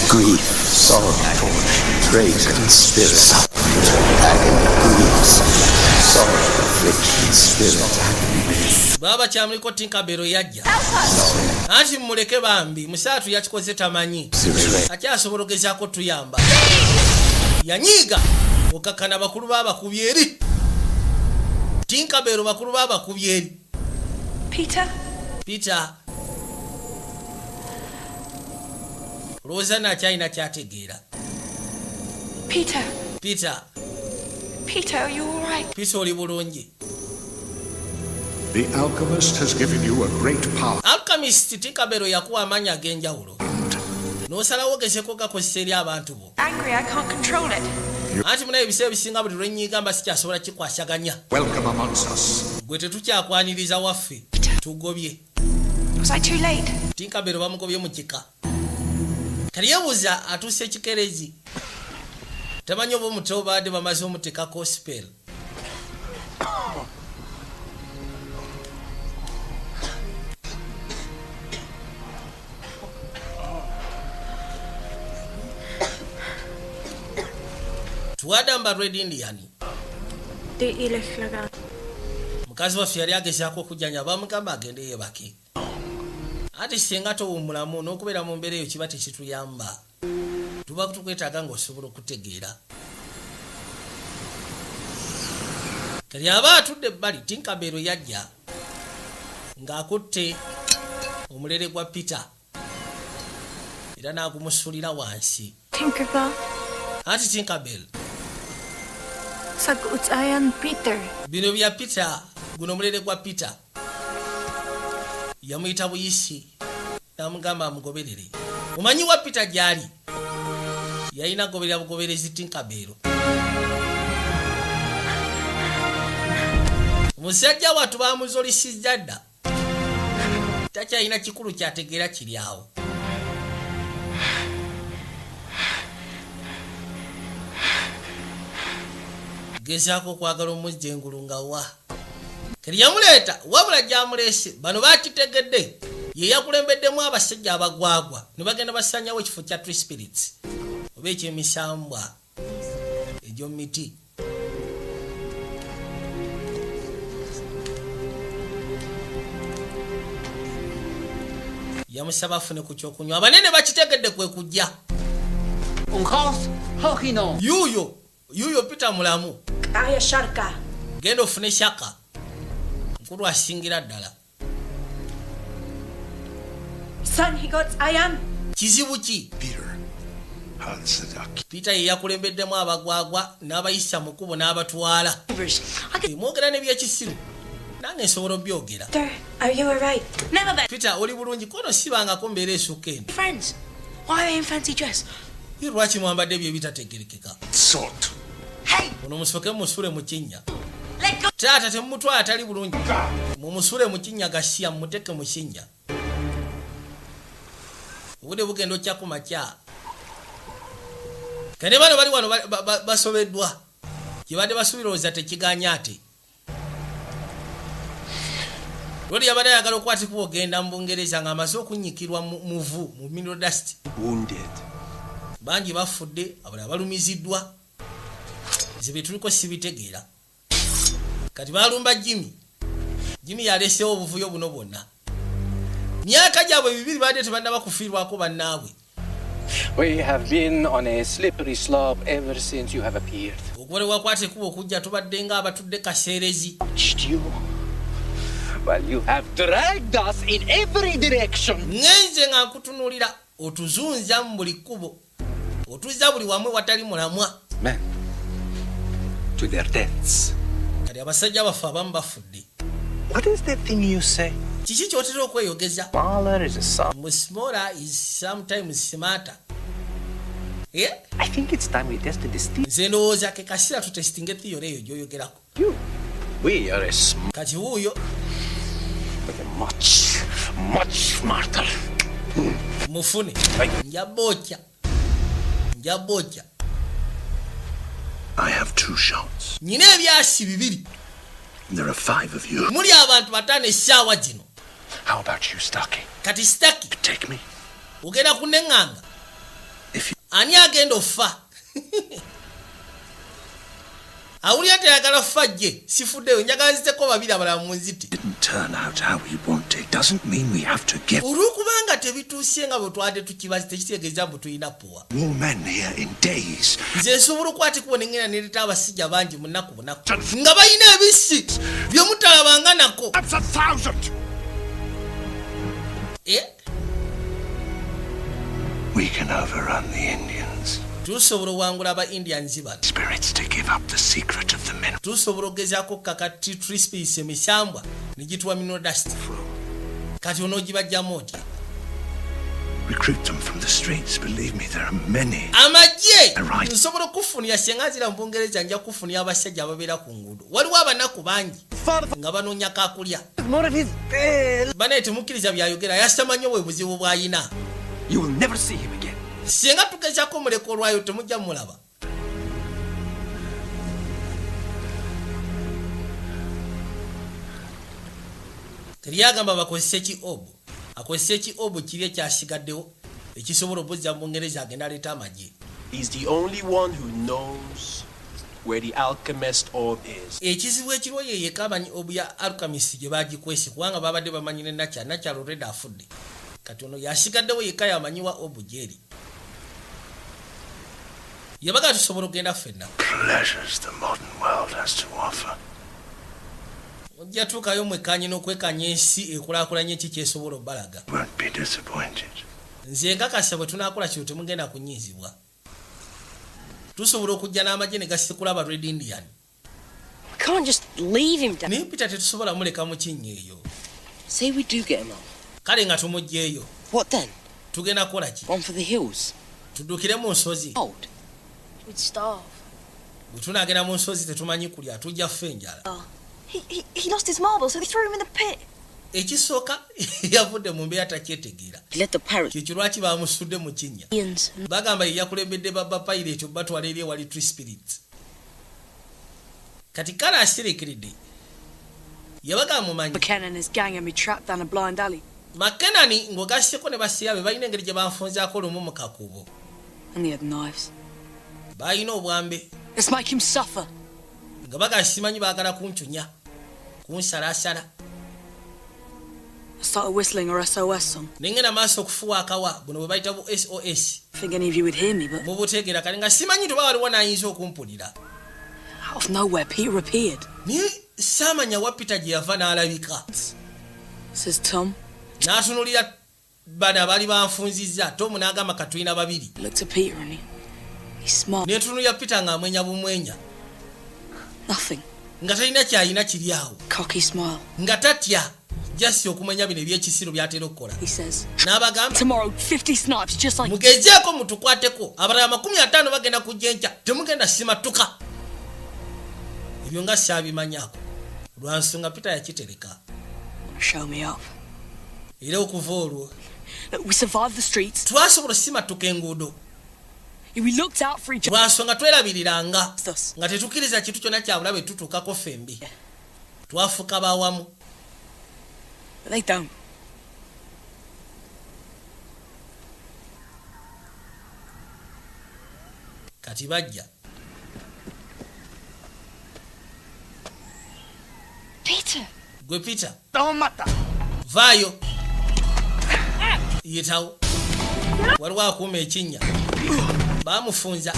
Grief, sorrow, rage, spirit, agony, grief, sorrow, affliction, spirit. baba kyamuliko tinkabero yajja anti mumuleke bambi musaatu yakikoze tamanyi akyasobola ogezaako tuyamba yanyiiga okakkana bakulu b'abakubi eri tinkabero bakulu b'abakubi eri Peter olowooza nakyalina kyategeera Peter, are you all right? Peter oli bulungi The alchemist has given you a great power. alchemist tinkabero yakuwa amaanyi ag'enjawulo n'osalawo ogezeko gakozesa eri abantu bo Angry, I can't control it. anti munaye ebiseera ebisinga buli lwennyigamba sikyasobola kikwasaganya Welcome amongst us. gwe tetukyakwaniriza waffe tugobye Was I too late? tinkabero bamugobye mu kika kali yebuuza atuuse ekikerezi tamanyi oba omuto baadde bamaze omuteekako spell tuwadamba Red Indian mukazi waffe yali agezaako okujjanya bamugamba agende yebake ati singa towummulamu n'okubeera mu mbeera eyo kiba tekituyamba tuba tukwetaaga ng'osobola okutegeera kali aba atudde ebbali tinkabero yajja ng'akutte omulere gwa Peter era n'agumusulira wansi Tinkerbell, anti tinkabero sagot ayan Peter. bino bya Peter guno omulere gwa Peter yamuyita buyisi namugamba amugoberere omanyi wa Peter gyali yalina goberera bugoberezi tinkabero omusajja watu bamuzolisizza dda takyalina kikulu kyategeera kiri awo gezaako okwagala omuzza engulu nga wa kali yamuleeta wabula gyamuleese bano bakitegedde ye yakulembeddemu abasajja abagwagwa ne bagenda basanyawo ekifo kya Twispits oba ekyemisambwa egy'omu miti yamusaba afune ku kyokunywa abanene bakitegedde kwe kujja yuuyo Peter mulamu Aya Sharka. genda ofune shaka nkulu asingira ddala Son, he got Ayan. kizibu ki Peter ye yakulembeddemu abagwagwa n'abayisa mu kkubo n'abatwala mwogera n'ebyekisiru nange nsobola obyogera Are you alright? Never been. Peter oli bulungi kono sibangako mbeera esukka eno Friends, why are they in fancy dress? ye lwaki mwambadde ebyo ebitategerekeka Salt. ono musooke mumusule mu kinnya Let go. taata temumutwala atali bulungi mumusule mu kinnya gasiya mumuteeke mu kinnya obudde bugenda okya ku makya kane bano bali wano basobeddwa kyebadde basubirowooza tekiganya ate lwali yabadde ayagala okukwatibwa ogenda mu Bungereza ng'amaze okunyikirwa muvu mu mineral dust Wounded. bangi bafudde abalala balumiziddwa zibe tuliko sibitegeera kati balumba Jimmy yalesewo obuvuyo buno bwonna myaka gyabwe bibiri badde tebannaba kufiirwako bannaabwe. We have been on a slippery slope ever since you have appeared. Okubalebwa kwate kuba okujja tubadde nga abatudde kaseerezi. Well, you have dragged us in every direction. Ngenze nga nkutunuulira otuzunza mu buli kkubo otuzza buli wamu watali mulamwa. Men to their deaths. Kati abasajja bafe abamu bafudde. What is that thing you say? Kiki kyotera okweyogeza? Smaller is a smaller is sometimes smarter. Yeah? I think it's time we tested this theory. Nze ndowooza ke kasira tutestinge theory eyo gy'oyogerako. We are a smart. Kati wuuyo But much smarter. mufune nja bojja. I have 2 shots. Nyina ebyasi bibiri. There are 5 of you. Muli abantu bataano essaawa gino. How about you, Starkey? Kati Starkey. Take me. Ogenda kuneŋŋanga. If you... Ani agenda offa? Awulira teyagala ffa gye sifuddeyo njagala nziteko babiri abalala mu nziti. Didn't turn out how we wanted doesn't mean we have to give. Olw'okubanga tebituuse nga bwe twadde tukibazi tekitegeeza mbu tulina puwa. More men here in days. Nze nsobola okwati kubona engenda nereeta abasajja bangi mu nnaku bunaku nga balina ebisi bye mutalabanga nako. That's 1,000. We can overrun the Indians. Tusobola owangula aba Indians bano. Spirits to give up the secret of the men. Tusobola ogezaako kakati trispis emisambwa ne gituwa mineral dust. Kati onoogibajjamu otya? Recruit them from the streets. Believe me, there are many. Amagye nsobola okufunira senga nzira mu Bungereza nja kufunira abasajja ababeera ku nguudo. Waliwo abanaku bangi nga banoonya kakulya. Banaye temukkiriza byayogera yasamanye bwe buzibu bw'ayina. You will never see him again. Senga tugezako muleko olwayo temujja mulaba. Teriyagamba bakozese ki obo. Akozese ki obo kiri ekyasigaddewo ekisobola obuzza mu Bungereza agenda aleeta amagye. He's the only one who knows where the alchemist orb is. Ekizibu ekiriwo ye yeka amanyi obu ya alchemist gye bagikwese kubanga babadde bamanyire Nakyal already afudde. Kati ono yasigaddewo yeka yamanyiwa obu gyeri. Yabaga tusobola okugenda ffenna. Pleasures the modern world has to offer. Ojja tuukayo mwekanye n'okwekanya ensi ekulaakulanye ki kyesobola obbalaga. Won't be disappointed. Nze nkakasa bwe tunaakola kino temugenda kunyiizibwa. Tusobola okujja n'amagye ne gasekula aba Red Indian. Can't just leave him down. Naye Peter tetusobola muleka mu kinnya eyo. Say we do get him on. Kale nga tumuggyeeyo. What then? Tugenda kukola ki? One for the hills. Tuddukire mu nsozi. Old. We'd starve. Bwe tunaagenda mu nsozi tetumanyi kulya tujja ffe enjala. He lost his marble, so they threw him in the pit. Ekisooka yavudde mu mbeera takyetegeera. Kyekyo lwaki baamusudde mu kinnya. Bagamba ye yakulembedde baba Pilate batwala eri ewali Tree Spirits. Kati kale asirikiridde. Yabaga mumanyi. McKenna and his gang had me trapped down a blind alley. McKenna ng'ogasseko ne basiyabe balina engeri gye banfunzaako lumu mu kakubo. And they had knives. Balina obwambe. Let's make him suffer. Nga baga simanyi baagala kuncunya. Kunsalaasala. I started whistling a SOS song. Nengena maaso okufuwa akawa buno bwe bayita bu SOS. I think any of you would hear me, but mu butegeera kale nga simanyi tuba waliwo n'ayinza okumpulira. Out of nowhere, Peter appeared. Naye saamanya wa Peter gye yava n'alabika. Says Tom. N'atunulira bano abaali banfunzizza. Tom n'agamba katulina babiri. Looked at Peter and he's smart. N'etunulira Peter ng'amwenya bumwenya. Nothing. Nga talina kyalina kiri awo. Cocky smile. Nga tatya. Jasi okumanya bino ebyekisiro by'atera okukola. He says. N'abagamba. Tomorrow 50 snipes just like. Mugezeeko mutukwateko. Abalala 50 bagenda kujja enkya. Temugenda simatuka. Ebyo nga saabimanyaako. Lwa nsonga Peter yakitereka. Show me up. Era okuva olwo. We survived the streets. Twasobola simatuka enguudo. We looked out for each other. Lwa nsonga twerabiriranga. Nga tetukkiriza kitu kyonna kyabulabe tutuukako fembi. Twafuka baawamu. But they don't. Kati bajja. Peter. Gwe Peter. Tomata. Vaayo. Yitawo. Waliwo akuuma ekinnya. Baamufunza.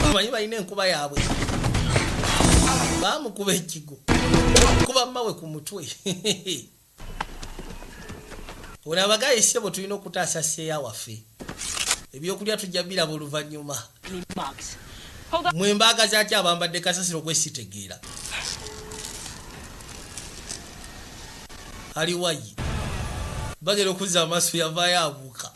Bamanyi balina enkuba yaabwe. Baamukuba ekigo. Kuba mmawe ku mutwe. Olabagaye ssebo tulina okutaasa seeya waffe. Ebyokulya tujja biraba oluvannyuma. Mwembaaga zaaki abambadde kasasiro gwe sitegeera. Ali wayi. Bagera okuzza amaaso yavaayo abuuka.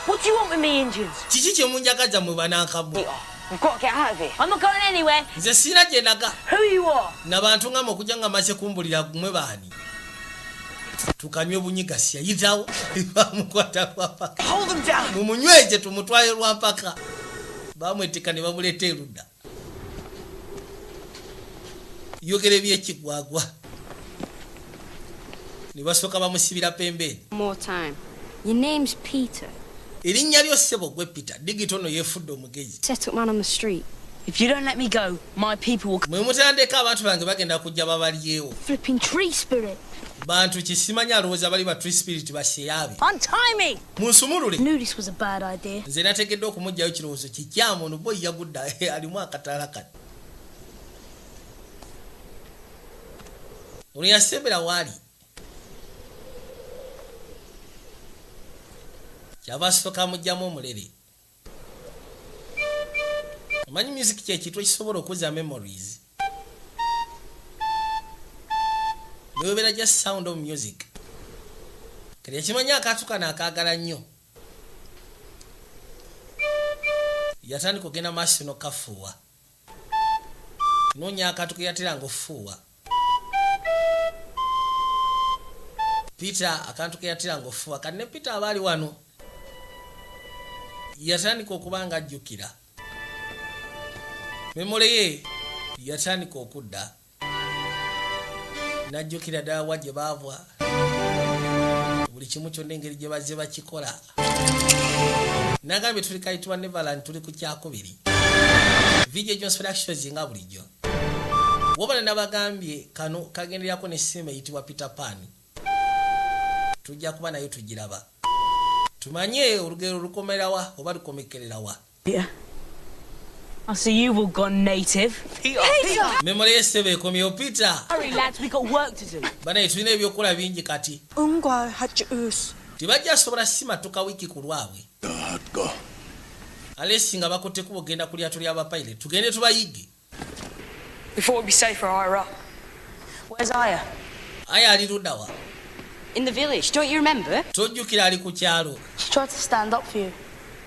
What do you want with me, Indians? Kiki kye munjagaza mwe banankamwe? We've got to get out of here. I'm not going anywhere. Nze sina gye ndaga. Who you are? N'abantu nga mukujja nga maze kumbulira mwe baani. Tukanywe bunyigasya yitawo. Bamukwata papa. Hold them down. Mumunyweje tumutwaye lwa mpaka. Bamwetika ne bamuleeta erudda. Yogere by'ekigwagwa. Ne basooka bamusibira pembeni. More time. Your name's Peter. Erinnya lyo ssebo gwe Peter. Digitono yeefudde omugezi. Set up man on the street. If you don't let me go, my people will... Mwe mutandeka abantu bange bagenda kujja babalyewo. Flipping tree spirit. Bantu kisimanya alowooza bali ba tree spirit baseyaabe. Untie me! Munsumulule. Knew this was a bad idea. Nze nategedde okumugyayo kirowoozo kikyamu ono boyi yagudda alimu akataala kano. Ono yasembera waali. Kyava asooka amugyamu omulere. Omanyi music kye kintu ekisobola okuzza memories. Niwebera just sound of music. Kati yakimanya akaatu kano akaagala nnyo. Yatandika okugenda maaso n'okafuuwa. Noonya akaatu ke yateranga ofuuwa. Peter akantu ke yateranga ofuuwa. Kati ne Peter abaali wano. Yatandika okuba nga ajjukira. Memole ye yatandika okudda. Najjukira ddala wa gye baava. Buli kimu kyonna engeri gye bazze bakikola. Nagambye tuli kayitibwa Neverland tuli ku kyakubiri. Video Jones Productions nga bulijjo. Wabula nabagambye kano kagenderako ne sinema eyitibwa Peter Pan. Tujja kuba nayo tugiraba. Tumanye olugero lukomerawa oba lukomekererawa. Yeah. I see you've all gone native. Peter! Memory yesebe ekomyewo Peter. Hurry, lads, we got work to do. Bana tulina ebyokukola bingi kati. Ungwa hajus. Tibajja sobola simatuka wiki ku lwabwe. Go. Alesi nga bakutte ku bogenda ku lyato ly'abapaire tugende tubayige. We thought it'd be safer higher up. Where's Aya? Aya ali luddawa. In the village, don't you remember? Tojjukira ali ku kyalo. She tried to stand up for you,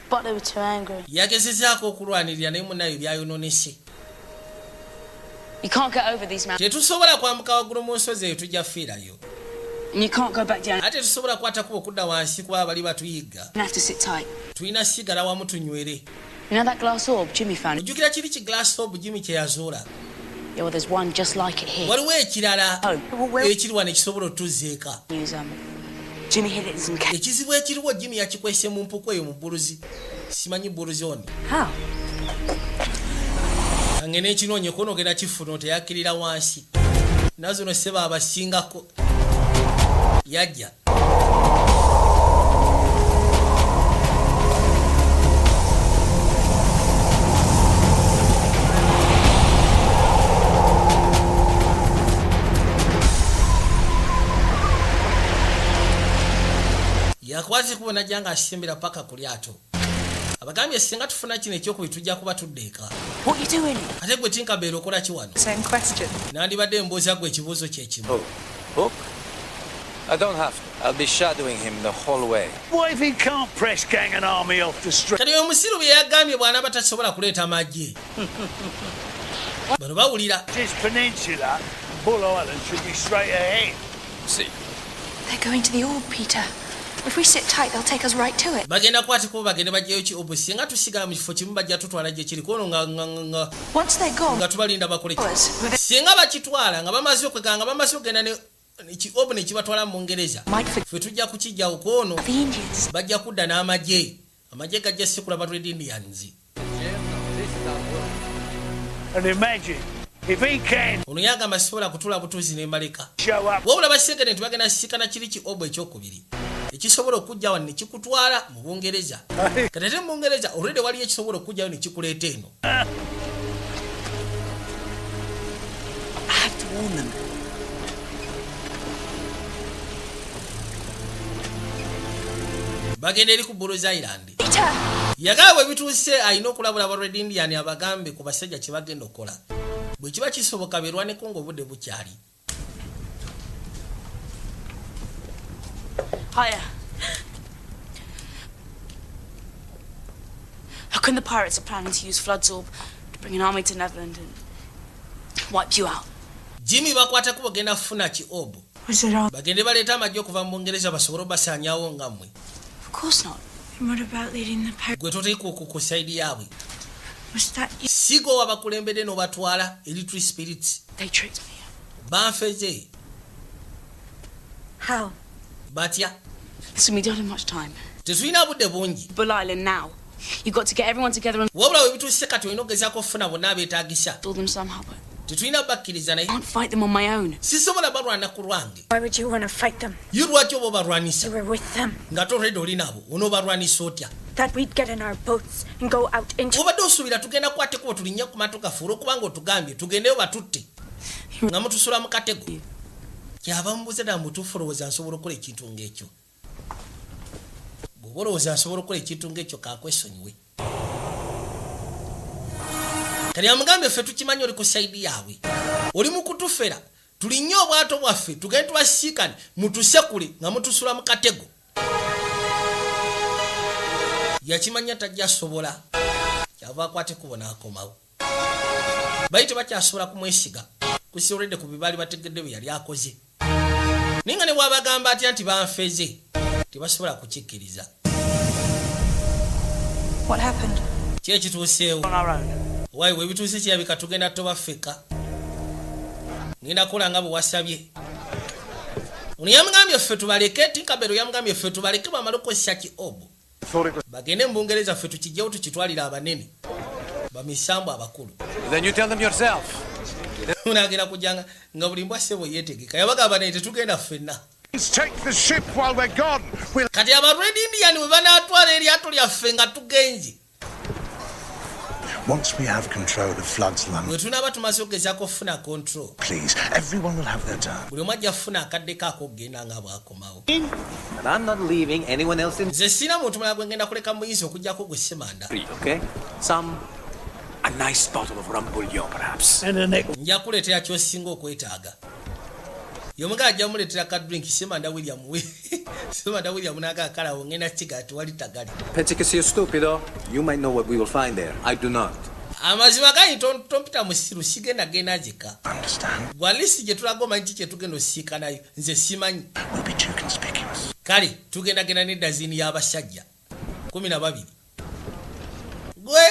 but they were too angry. Yagezezaako okulwanirira naye munnayo byayononese. You can't get over these mountains. Tetusobola kwambuka waggulu mu nsozi eyo tujja fiirayo. And you can't go back down. Ate tusobola kwata kuba okudda wansi kuba bali batuyiga. You have to sit tight. Tulina sigala wamu tunywere. You know that glass orb Jimmy found? Ojjukira kiri ki glass orb Jimmy kye yazuula. Yeah, well, there's one just like it here. Waliwo ekirala ekiri wano ekisobola otuzzeeka. Jimmy hid it in case. Ekizibu ekiriwo Jimmy yakikwese mu mpuku eyo mu bbuluzi. Simanyi bbuluzi oni. How? Ange n'ekinoonye konogera kifuna teyakkirira wansi. Nazo no seba abasingako. Yajja. Yakwati kubona janga asimbira paka ku lyato. Abagambye singa tufuna kino ekyokubitujja kuba tuddeeka. What you doing? Ate gwe Tinkabeera okola ki wano? Same question. Nandibadde mbooza gwe ekibuuzo kye kimu. Book? I don't have to. I'll be shadowing him the whole way. What if he can't press gang an army off the street? Kati omusiru bye yagambye bw'anaaba tasobola kuleeta magye. Bano bawulira. This peninsula, Bull Island, should be straight ahead. See. They're going to the orb, Peter. If we sit tight, they'll take us right to it. Bagenda kwati kuba bagende bajjayo ki obu singa tusigala mu kifo kimu bajja tutwala gye kiri kono nga Once they're gone, nga tubalinda bakole ki. Singa bakitwala nga bamaze okweganga nga bamaze okugenda ne obu ne kibatwala mu Bungereza. Ffe tujja kukijjawo kono bajja kudda n'amagye. Amagye gajja sikula ba Red Indians. And imagine If he can ono yagamba sisobola kutula butuuzi ne mbaleka show up, wabula basekere nti bagenda sikana kiri ki obo ekyokubiri ekisobola okujjawo ne kikutwala mu Bungereza kati ate mu Bungereza already waliyo ekisobola okujjawo ne kikuleeta eno. I have to warn them. Bagenda eri ku Bull's Island. Yagala bwe bituuse alina okulabula ba Red Indian abagambe ku basajja kye bagenda okukola. Bwe kiba kisoboka berwaneko ng'obudde bukyali. Hiya. I reckon the pirates are planning to use Flood's orb to bring an army to Neverland and wipe you out. Jimmy bakwata ku bagenda kufuna ki obo. Bagende baleeta amajja okuva mu Bungereza basobole basaanyaawo nga mmwe. Of course not. And what about leading the pirates? Gwe toteekwa ku saidi yaabwe. Was that you? Sigo wabakulembedde n'obatwala eri Tree Spirits. They tricked me. Banfeze. How? Batya. Listen, we don't have much time. Tetulina budde bungi. Bull Island now. You've got to get everyone together and wabula we bituuse kati olina okugezaako okufuna bonna abeetaagisa. kill them somehow, but Tetulina bakkiriza naye. I can't fight them on my own. Sisobola balwana ku lwange. Why would you want to fight them? Ye lwaki oba obalwanisa? You were with them. Nga tolredde oli nabo onoobalwanisa otya? That we'd get in our boats and go out into... obadde osuubira tugenda kukwata ekkubo tulinnya ku matu gaffe olw'okubanga otugambye tugendeyo batutte nga mutusula mu katego. Kyava mubuuza ddala mutuufu olowooza nsobola okukola ekintu ng'ekyo. Bw'oba olowooza nsobola okukola ekintu ng'ekyo kaakwesonyiwe. Kati amugambye ffe tukimanyi oli ku sayidi yaabwe. Oli mu kutufera tulinnye obwato bwaffe tugende tubasiikane mutusekule nga mutusula mu katego. Yakimanya tajja sobola. Kyava akwate kubo n'akomawo. Bayi tebakyasobola kumwesiga kusiolredde ku bibaali bategedde bye yali akoze. Ninga ne bw'abagamba atya nti banfeze tebasobola kukikkiriza. What happened? Ki ekituuseewo? Waayi bwe bituuse kirabika tugenda tobafeka. Ngenda kukola nga bwe wasabye. Ono yamugambye ffe tubaleke, Tinkerbell yamugambye ffe tubaleke bamale okukozesa ki obo. Bagende mu Bungereza ffe tukijjawo tukitwalira abanene. Bamisambu abakulu. Then you tell them yourself. Unagenda kujanga nga buli mbwa sebo yetegeka. Yabagamba naye tetugenda ffenna. Take the ship while we're gone. Kati aba Red Indian we banaatwala eryato lyaffe nga tugenze. Once we have control of Flood's land, bwe tunaaba tumaze okugezaako okufuna control, please, everyone will have their turn. buli omu ajja kufuna akadde kaako okugenda nga bw'akomawo. And I'm not leaving anyone else in. Nze sina muntu mulala gwe ngenda kuleka muyinza okugyako gwe Semanda. Okay? A nice bottle of rum bouillon, perhaps. Nja kuleetera ky'osinga okwetaaga. Yomuga ajja muleetera ka drink Semanda William we. Semanda William n'akakalawo ngenda kiga tewali tagali. Pensi che sia stupido? You might know what we will find there. I do not. Amazima ganyi tompita musiru sigenda genda jika. Understand? Gwalisi gye tulaga omanyi ki kye tugenda osiika nayo nze simanyi. We'll be too conspicuous. Kale tugenda genda n'eddaziini y'abasajja 12. Gwe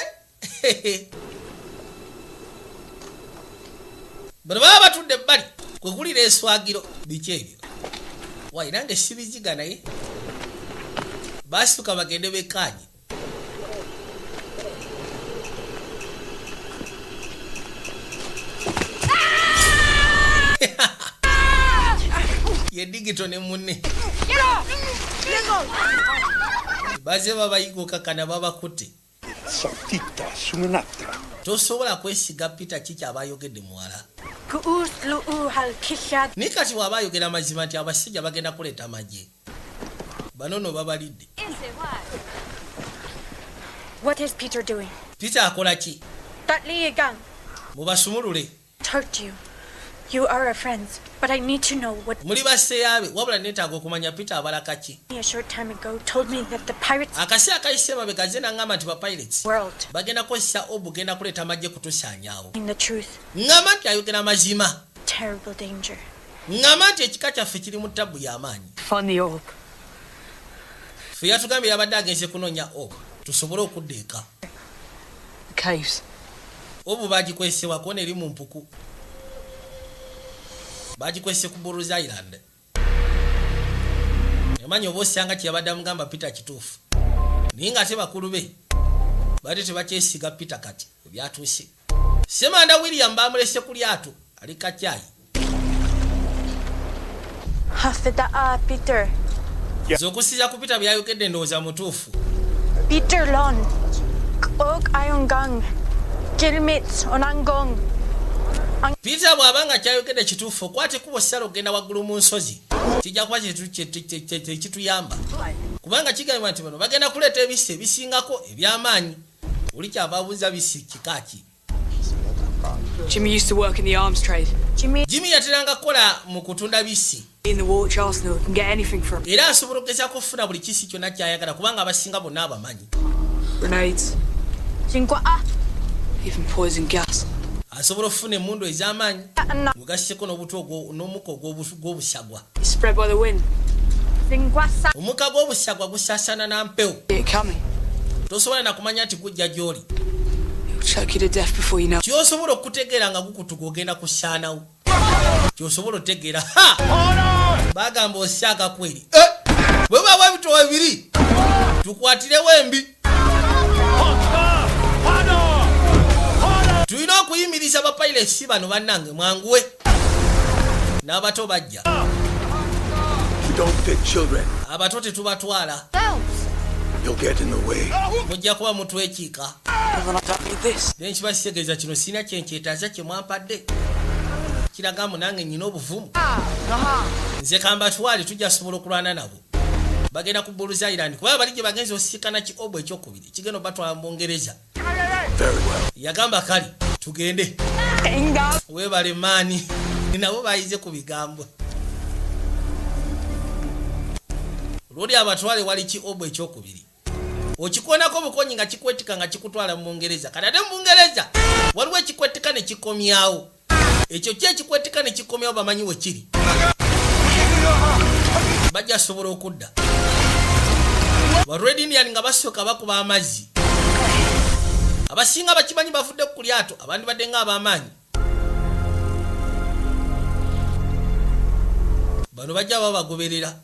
bano baba batudde ebbali kwe kulira eswagiro biki ebyo. Wayi nange sibiziga naye basituka bagende bekaanye. Ye digito ne munne baze babayiga okakana babakutte. Tosobola kwesiga Peter kiki abayogedde muwala. Ni kati waba ayogera amazima nti abasajja bagenda kuleeta amagye. Bano no babalidde. What is Peter doing? Peter akola ki? That Lee gang. Mubasumulule. Hurt you. You are our friends, but I need to know what... Muli basseeyabe wabula neetaaga okumanya Peter abalaka ki? A short time ago told me that the pirates... Akasi akayise mabega ze nangamba nti ba pirates world bagenda kukozesa obu genda kuleeta amagye kutusaanyaawo. in the truth. Ngamba nti ayogera mazima. Terrible danger. Ngamba nti ekika kyaffe kiri mu ttabbu y'amaanyi. Funny orb. Ffe yatugambye yabadde agenze kunoonya obu tusobole okudda eka. Caves. Obu bagikwesewako n'eri mu mpuku. Bagikwese ku Bull's Island. Emanyi oba osanga kyeyabadde amugamba Peter kituufu. Naye nga ate bakulu be bali tebakyesiga Peter kati ebyatuuse. Semanda William bamulese ku lyato ali kacyayi. Peter. Zokusiza kupita byayogedde ndowooza mutuufu. Peter Lon. Og Ayongang. Gilmit Onangong. Peter bw'abanga kyayogedde kituufu okwate kubo ssala ogenda waggulu mu nsozi. Kijja kuba kituyamba. Kubanga kigambibwa nti bano bagenda kuleeta ebisi ebisingako eby'amaanyi. Oli kyava abuuza bisi kikaaki. Jimmy used to work in the arms trade. Jimmy yateranga kukola mu kutunda bisi. In the watch arsenal can get anything from. Era asobola okugezaako okufuna buli kisi kyonna kyayagala kubanga abasinga bonna abamanyi. Grenades. Even poison gas. Asobola okufuna emmundu ez'amaanyi mugasseko n'omukka ogw'obusagwa. Spread by the wind. Omukka gw'obusagwa gusaasana na mpewo. Tosobola na kumanya nti gujja gy'oli. Kyosobola okutegeera nga gukutuga ogenda kusaanawo. Kyosobola otegeera. Bagamba osyaaka kweri. Bwe bawa ebitabo ebiri tukwatirewo embi. Tulina okuyimiriza abapayiresi bano bannange mwanguwe. N'abato bajja. Abato tetubatwala. Mujja kuba mutwekiika. Naye kiba kitegeeza kino sirina kyenkyetaaza kye mwampadde. Kiraga munange nnyina obuvumu. Nze kambatwale tujja sobola okulwana nabo. Bagenda ku Bulls Island kuba bali gye bagenzi osiikana kiobo ekyokubiri. Kigenda obatwala mu Bungereza. Yagamba kali tugende. Weebale maani. Nabo bayize ku bigambo. Lodi abatwale wali kiobo ekyokubiri. Okikoonako obukonyi nga kikwetika nga kikutwala mu Bungereza. Kati ate mu Bungereza waliwo ekikwetika ne kikomyawo. Ekyo kye ekikwetika ne kikomyawo bamanyi we kiri. Bajja sobola okudda. Ba Red Indian nga basooka bakuba amazzi. Abasinga bakimanyi bavudde ku lyato abandi badde nga ab'amaanyi. Bano bajja babagoberera.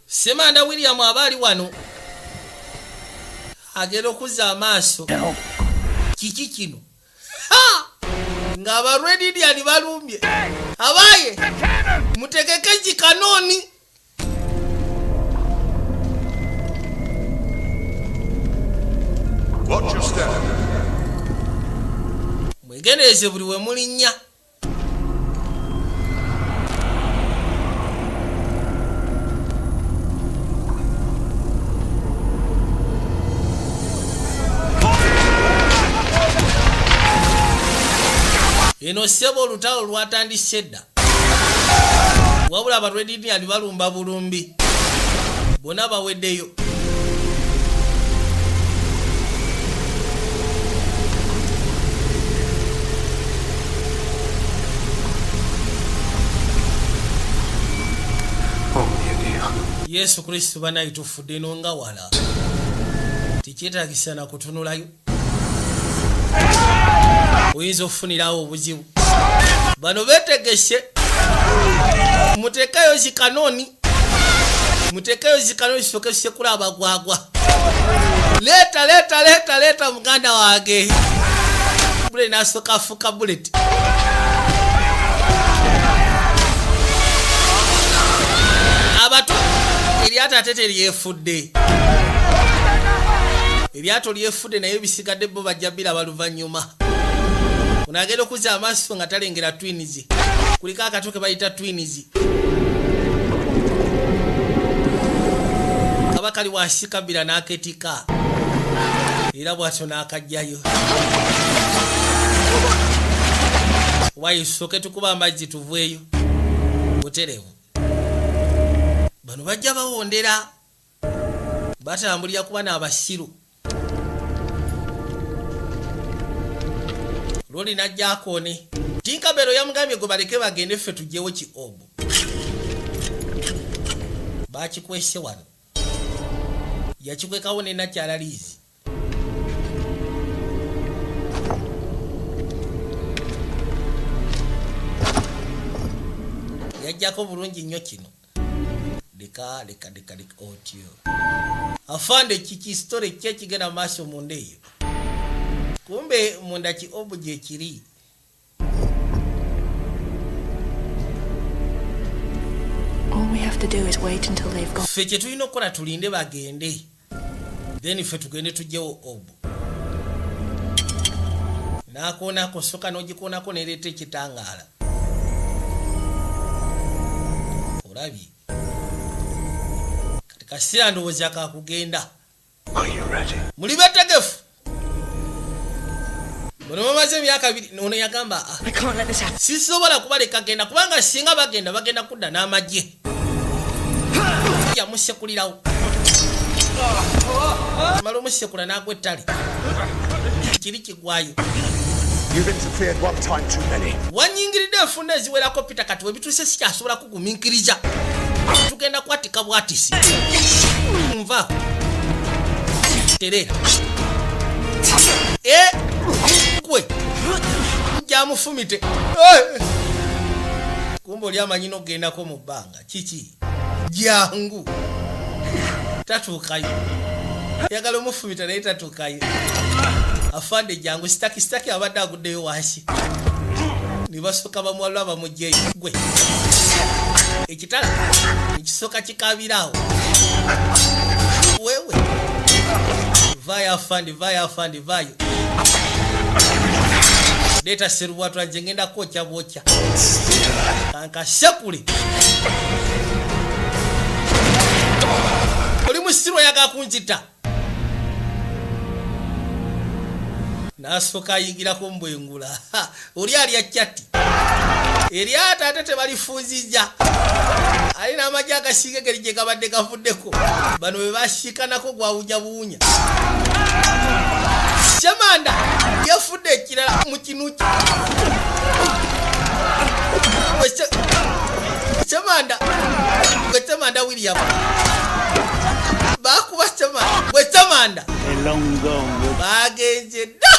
Semanda William abaali wano agenda okuzza amaaso kiki kino ng'aba Red Indian balumbye abaye mutegeke kikanoni mwegendereze buli we mulinnya. Eno sebo olutalo lwatandise dda. Wabula aba Red Indian balumba bulumbi. Bonna baweddeyo. Yesu Kristo banayi tufudde eno nga wala. Tikyetaagisa na kutunulayo. Oyinza okufunirawo obuzibu. Bano beetegese. Muteekayo zikanoni. Muteekayo zikanoni zisooke zisekula abagwagwa. Leeta muganda wange. Bule n'asooka afuuka buleti. Abato eryato ate teryefudde. Eryato lyefudde naye bisigadde bo bajja biraba luvannyuma. Unagenda okuzza amaaso nga talengera twins. Kuliko akato ke bayita twins. Kaba kali wansi kabira n'aketika. Era bw'atyo n'akajjayo. Wayisooke tukuba amazzi tuveeyo. Buterevu. Bano bajja bawondera. Batambulira kuba n'abasiru. Loli najja akone. Tinkabero yamugambye go baleke bagende ffe tujjewo kiobo. Bakikwese wano. Yakikwekawo ne nakyala liizi. yajjako bulungi nnyo kino leka otyo afande kikisitole kye kigenda maaso munda eyo kumbe munda ki obu gye kiri. All we have to do is wait until they've gone. Ffe kye tulina okukola tulinde bagende then ffe tugende tujjewo obu nakoonako soka n'ogikoonako nereeta ekitangaala olabye kati kaseera ndowooza kakugenda. Muli betegefu bano bamaze emyaka 2 ono yagamba sisobola kubaleka genda kubanga singa bagenda kudda n'amagye yamusekulirawo mala omusekula n'agwa ettale kiri kigwayo. You've interfered one time too many. Wanyingiridde enfunda eziwerako pita kati webituuse sikyasobola kugumiikiriza tugenda kwatika bwatisi nva terera gwe jamufumite kumbe oli amanyi n'ogendako mu bbanga kiki jangu tatuukayo yagala omufumita naye tatuukayo afande jangu sitaki abadde aguddeyo wansi nibasoka bamuwalula bamugjeyo gwe ekitala ekisoka kikabiraawo wewe vayo afande vayo leta serubwatwa nje ngenda kwokya bwokya kankashekule oli musiro yaga kunjita nasoka ayingirako mbwengula oli alya kyati eryata ate tebalifunzija alina amagye agasiige geri gye gabadde gavuddeko bano bwe bashiikanako gwawunya buwunya Shamanda yafudde ekirala mu kinuki Shamanda William bakuba Shamanda bagenze da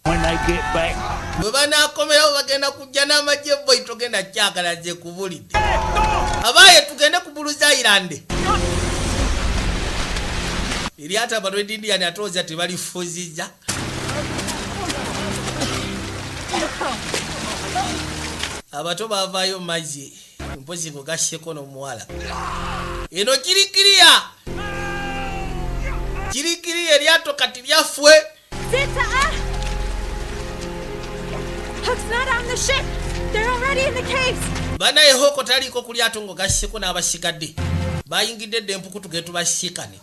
when I get back. Bwe banaakomerawo bagenda kujja n'amagye boy togenda kyagala ze kubulidde abaye tugende ku Blue Island Iliata bano Indian atoza tebalifuziza abato bavaayo mazzi mpozi ngo gasheko n'omuwala eno kirikiriya eryato kati lyaffe Hook's not on the ship. They're already in the caves. Bana yehoko taliko ku lyato ngo gasheko n'abasigadde bayingidde dempuku tugetu bashikane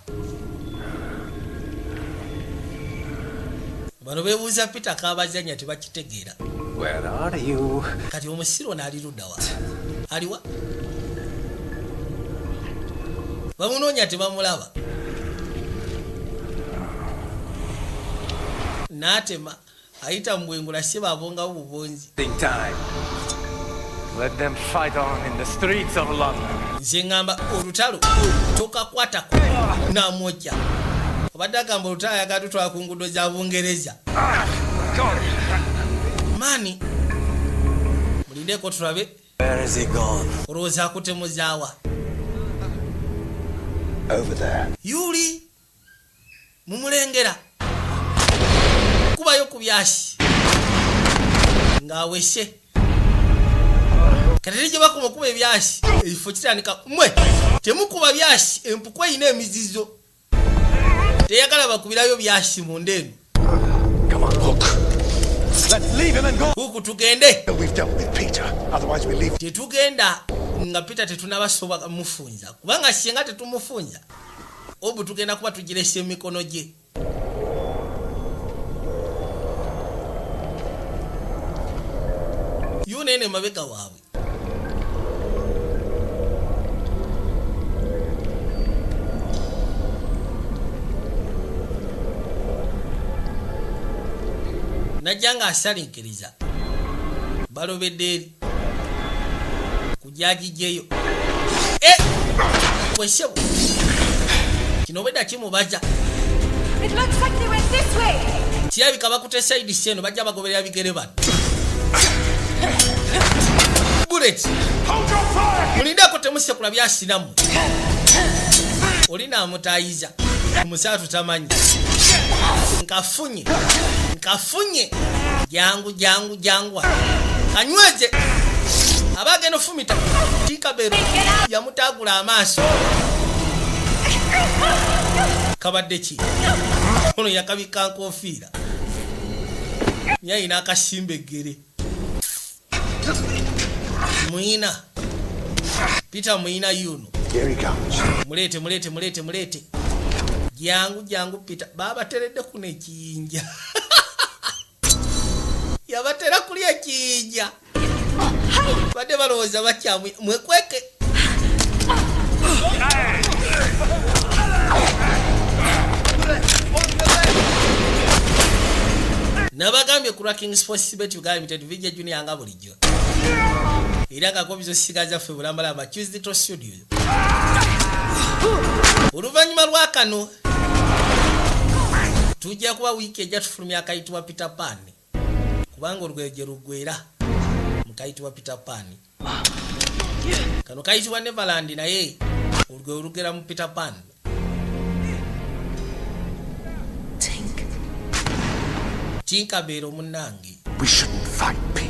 bano bebuuza Peter kabazanya tebakitegeera. Where are you? Kati omusiro n'ali ludda wa aliwa bamunoonya tebamulaba n'atema ayita mbwengula siba abongawo bubonzi. Think time. Let them fight on in the streets of London. Nze ngamba olutalo tokakwatako n'amwokya obadde agamba olutalo yagatutwala ku nguudo za Bungereza mani mulindeko tulabe. Where is he gone? Olowooza akutemuzaawa Over there. yuli mumulengera kubayo ku byasi ng'awese kati gye bakuma kuba ebyasi ekifo kitandika mwe temukuba byasi empuku eyina emizizo teyagala bakubirayo byasi mu ndeenu. Come on, Hook. Let's leave him and go. Huku tugende. We've dealt with Peter. Otherwise we leave. Tetugenda nga Peter tetunabasoba mufunza kubanga singa tetumufunza obu tugenda kuba tugirese emikono gye. Yunene mabega waabwe najjanga asalinkiriza balobedde eri kujagijjeyo kwesebo kino bwedda kimubaza kirabika bakute saidi seno bajja bagoberera bigere bano bullet mulindako temusekula byasinamu olina amutayiza musaatu tamanyi nkafunye jangu kanyweze abagenda ofumita tikabero yamutagula amaaso kabadde ki ono yakabika nkofiira yayina akasimba eggere muyina Peter muyina yuno mulete jangu Peter baba teredde kuno ekiyinja yabatera kulya ekiyinja badde balowooza bakyamu mwekweke nabagambye ku Racking Sports Bet Uganda Limited Vijja Junior nga bulijjo era kakobizo sigaza ffe bulambalamba Tuesday to studio oluvannyuma lwa kano tujja kuba wiiki ejja tufulumya akayitibwa Peter Pan kubanga olweje lugwera mukayitibwa Peter Pan kano kayitibwa Neverland naye olugwe olugera mu Peter Pan Tinkabeero munnange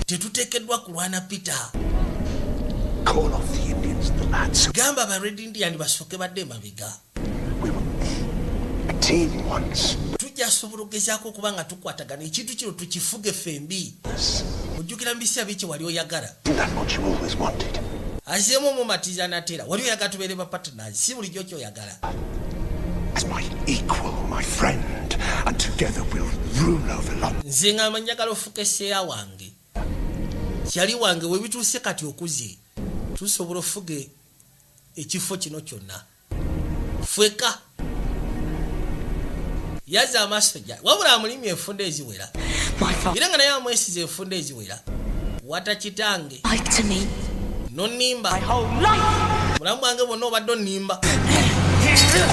tetuteekeddwa kulwana Peter gamba aba Red Indian basooke badde mabega tujja sobola okugezaako okuba nga tukwatagana ekintu kino tukifuge fembi ojjukira mbisi biki wali oyagala azeemu omumatiza natera wali oyagala tubeere ba partners si bulijjo kyoyagala nze nga manyagala ofuka esseeya wange kyali wange webituuse kati okuze tusobola ofuge ekifo kino kyonna fweka yaza amaaso gya wabula amulimye enfunda eziwera era nga naye amwesiza enfunda eziwera wata kitange nonimba mulamu bwange bwonna obadde onimba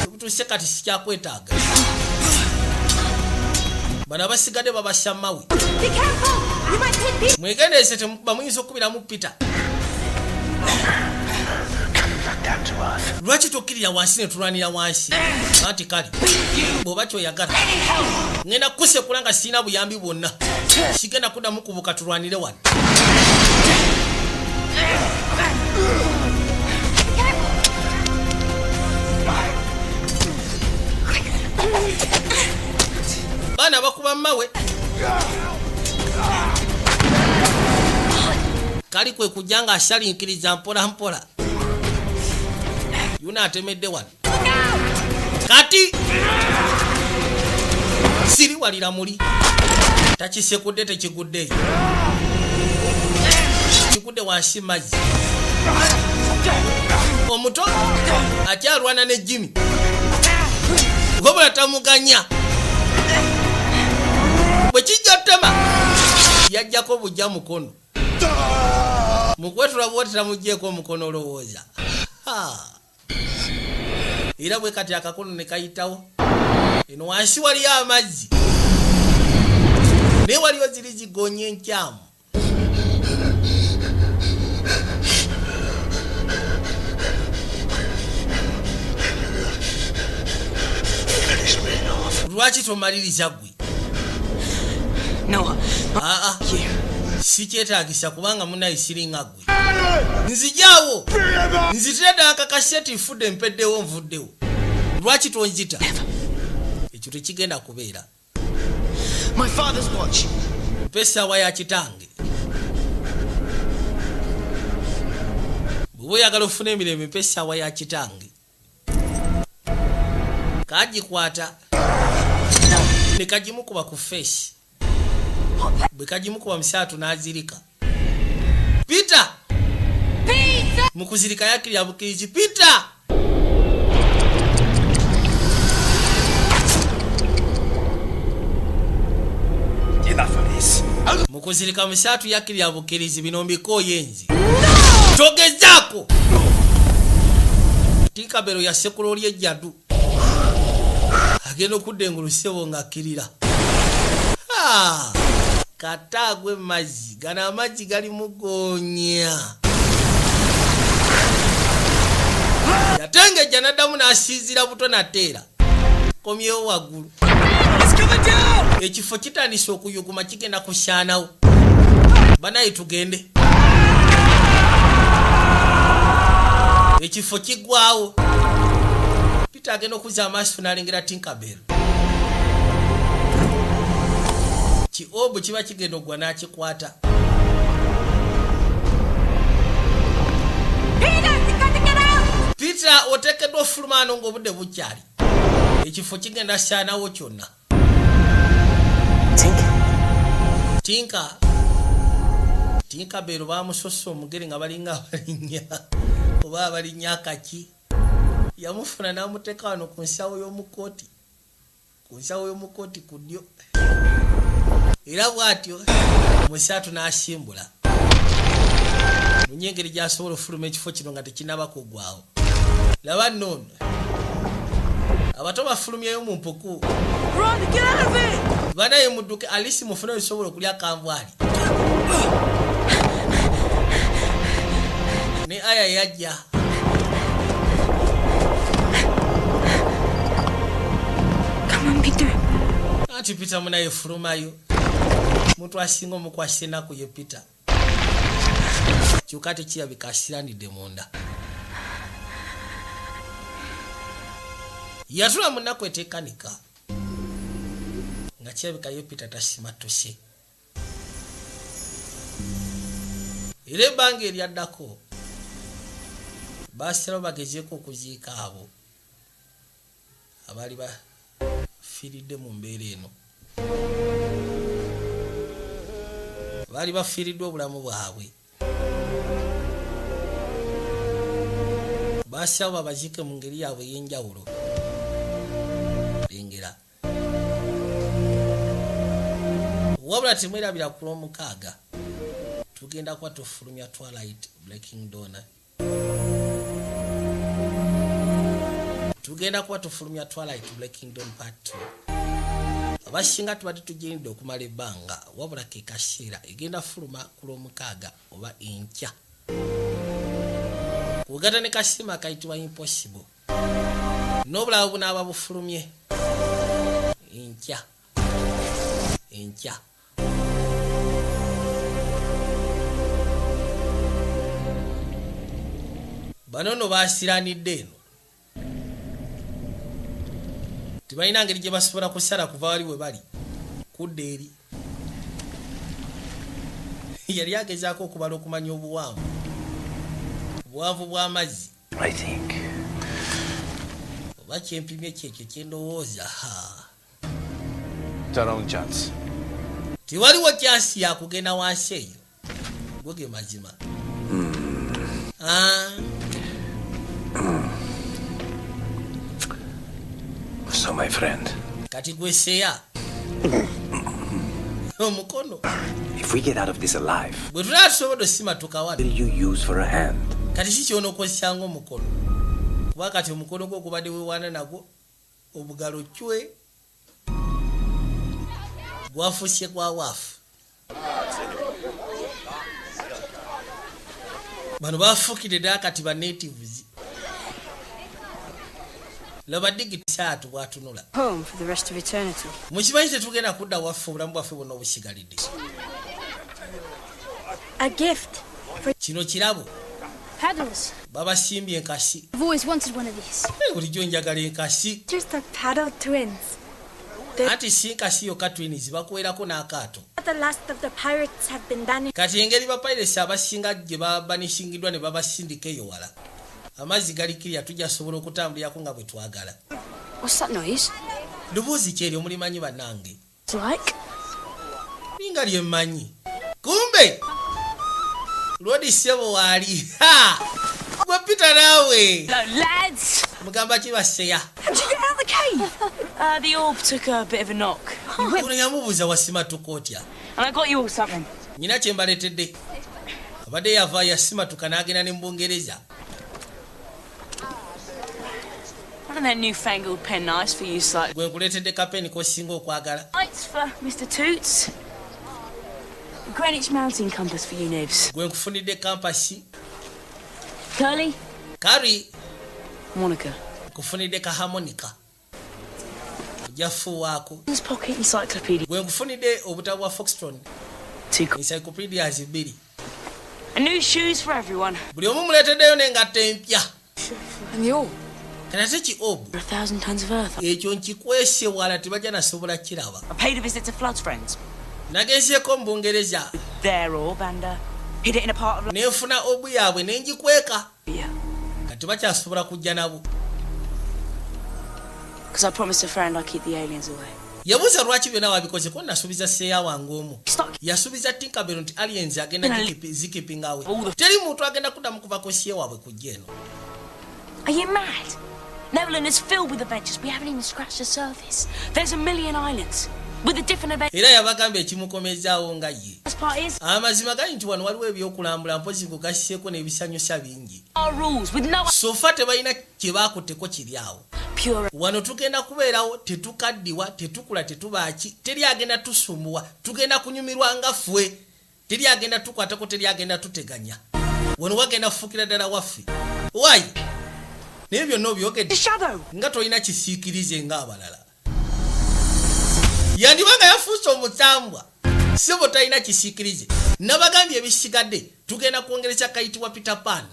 ebituuse kati sikyakwetaaga bano abasigadde babasya mawe mwegendeese bamuyinza okukubiramu Peter lwaki tokkirira wansi netulwanira wansi anti kale bw'oba kyoyagala ngenda kukusekula nga sirina buyambi bwonna sigenda kuddamu kubuka tulwanire wano baana bakuba mawe kali kwe kujja nga asalinkiriza mpola mpola yuna atemedde wano kati siri walira muli takisekudde tekiguddeyo kigudde wansi mazzi omuto akyalwana ne Jimmy wabula tamuganya bwe kijja ttema yajjako bujja mukono mukwetula bwoti tamugjeeko omukono olowooza era bwe kati akakono ne kayitawo eno wansi waliyo amazzi naye waliyo ziri zigonye enkyamu lwaki tomaliriza gwe sikyetaagisa kubanga munaye siringa gwe nzijaawo nzitedde akakaseti nfudde empeddewo nvuddewo lwaki tonzita ekyo tekigenda kubeera mpa essaawa ya kitange bw'oba oyagala ofuna emirembe mpa essaawa ya kitange kagikwata ne kagimukuba ku feesi bwe kagimukuba musaatu n'azirika Peter mukuzirika yakirya bukirizi Peter mukuzirika musaatu yakirya bukirizi bino mbikooyo enzi togezaako Tikabero ya sekolo ly'ejjadu agenda okudda engulusebo ng'akkirira kataagwe mazzi gano amazzi gali mugonya yatengeja naddamu n'asiizira buto nateera komyewo waggulu ekifo kitandise okuyuguma kigenda kusyanawo banaye tugende ekifo kiggwawo Peter agenda okuzza amaaso n'alengera Tinkerbell kiobu kiba kigenda ogwa n'akikwata Peter oteekeddwa ofulumaano ng'obudde bukyali ekifo kigenda syanawo kyonna Tinkerbell baamusosa omugere nga balinga abalinnya oba abalinnya akaki yamufuna n'amuteeka wano ku nsawo y'omukooti ku ddyo era bw'atyo musatu n'asimbula munyengeri gy'asobola ofuluma ekifo kino nga tekinaba kuggwawo laba nnono abato bafulumyeyo mu mpuku banaye mudduke alisi mufune bisobola okulya kanvaali ne aya yajja ati Peter munaye fulumayo muntu asinga omukwasisa ennaku ye Peter kyokka tekirabika asiranidde munda yatula mu nnaku eteekanika nga kirabika ye Peter tasimatuse era ebbanga eryaddako baasalawo bagezeeko okuziika abo abaali bafiiridde mu mbeera eno baali bafiiriddwe obulamu bwabwe baasalawo babaziike mu ngeri yaabwe ey'enjawulo lengera wabula temwerabira ku lw'omukaaga tugenda kuba tufulumya Twilight Breaking Dawn tugenda kuba tufulumya Twilight Breaking Dawn Part 2 abasinga tubadde tugendedde okumala ebbanga wabula ke kaseera egenda fuluma ku lw'omukaaga oba enkya kugata ne kasiima kayitibwa Impossible n'obulawo bunaaba bufulumye enkya bano no baasiranidde eno tebalina ngeri gye basobola kusala kuva wali we bali kudda eri yali agezaako okubala okumanya obuwanvu bw'amazzi oba kyempimye kyekyo kyendowooza tewaliwo kyansi yakugenda wansi eyo go ge mazima So, my friend, kati gweseya omukono if we get out of this alive, bwe tunatusobola osimatuka wano will you use for a hand? kati si kyonookozesanga omukono kuba kati omukono gwo ogubadde wewaana nagwo obugalo cwe gwafuusye gwa waafu bano bafuukidde ddala kati ba natives laba digitisaatu bwatunula Home for the rest of eternity. mukimanyi tetugenda kudda waffe obulamu bwaffe bwonna obusigalidde A gift. kino kirabo Paddles. babasimbye enkasi I've always wanted one of these. bulijjo njagala enkasi Just a paddle twins. anti si nkasi yokka twins bakuwerako n'akaato The last of the pirates have been banished. kati engeri bapirates abasinga gye babanishingiddwa ne babasindika eyo wala amazzi galikirya tujja sobola okutambulirako nga bwe twagala What's that noise? ddoboozi kyeri omulimanyi bannange It's like linga lyemmanyi kumbe lodi sebo waali gwe Peter naawe hello, lads. mugamba kibaseya How'd you get out of the cave? The orb took a bit of a knock. ono yamubuuza wasimatuka otya And I got you all something. nyina kye mbaleetedde abadde yava yasimatuka n'agenda ne mu Bungereza One of their newfangled pen knives for use like gwe nkuleetedde kapeni kosinga okwagala lights for Mr. Toots. The Greenwich Mountain compass for you nibs. gwe nkufunidde kampasi Curly, kari Monica. Kufunide ka harmonica. Jafu wako. This pocket encyclopedia. Gwe kufunide obutabu wa Foxtron. Encyclopedia azibiri. And new shoes for everyone. Buli omu muleteddeyo n'engatto empya. And the orb. Kana ki orb? 1,000 tons of earth. Ekyo nkikwese wala tebajja nasobola kiraba. I paid a visit to Flood's friends. Nagezeeko mu Bungereza. Their orb and hid it in a part of... Neefuna obu yaabwe ne ngikweka. Yeah. Kati bakyasobola kujja nabo. Because I promised a friend I'd keep the aliens away. Yabuuza lwaki byonna wabikoze ko nasuubiza seeya wange omu. Yasuubiza Tinkerbell nti aliens agenda zikipinga awe. Teri muntu agenda kuddamu kuva ku seeya waabwe kujja eno. Are you mad? Neverland is filled with adventures. We haven't even scratched the surface. There's a million islands with a different adventure. Era yabagamba ekimukomezaawo nga ye. Amazima gali nti wano waliwo ebyokulambula mpozi kugasseeko n'ebisanyusa bingi. Sofa tebalina kye baakutteko kiri awo. Wano tugenda kubeerawo tetukaddiwa tetukula tetubaaki teri agenda tusumbuwa tugenda kunyumirwa nga ffe teri agenda tukwatako teri agenda tuteganya wano wagenda kufuukira ddala waffe why naye byonna obyogedde nga tolina kisiikirize ng'abalala yandibanga yafuuse omutambwa si bo talina kisiikirize nabagambye ebisigadde tugenda kwongereza kayitibwa Peter Pan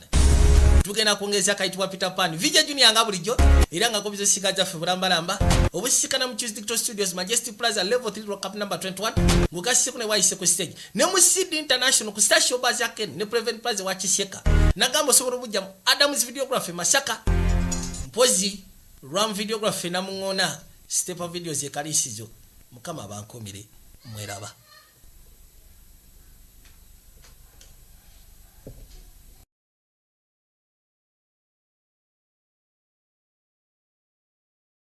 tugenda kwongeza kayitibwa Peter Pan Vijay Junior nga bulijjo era nga kobizo sigaja ffe bulambalamba obusikana mu Choose Digital Studios Majestic Plaza level 3 rock up number 21 ngukasiko ne waise ku stage ne mu Sydney International ku station base yake ne Prevent Plaza wa Kiseka nagambo sobolo bujja Adams videography Masaka mpozi Ram videography na mungona Step videos ekalisizo mukama bankomire mweraba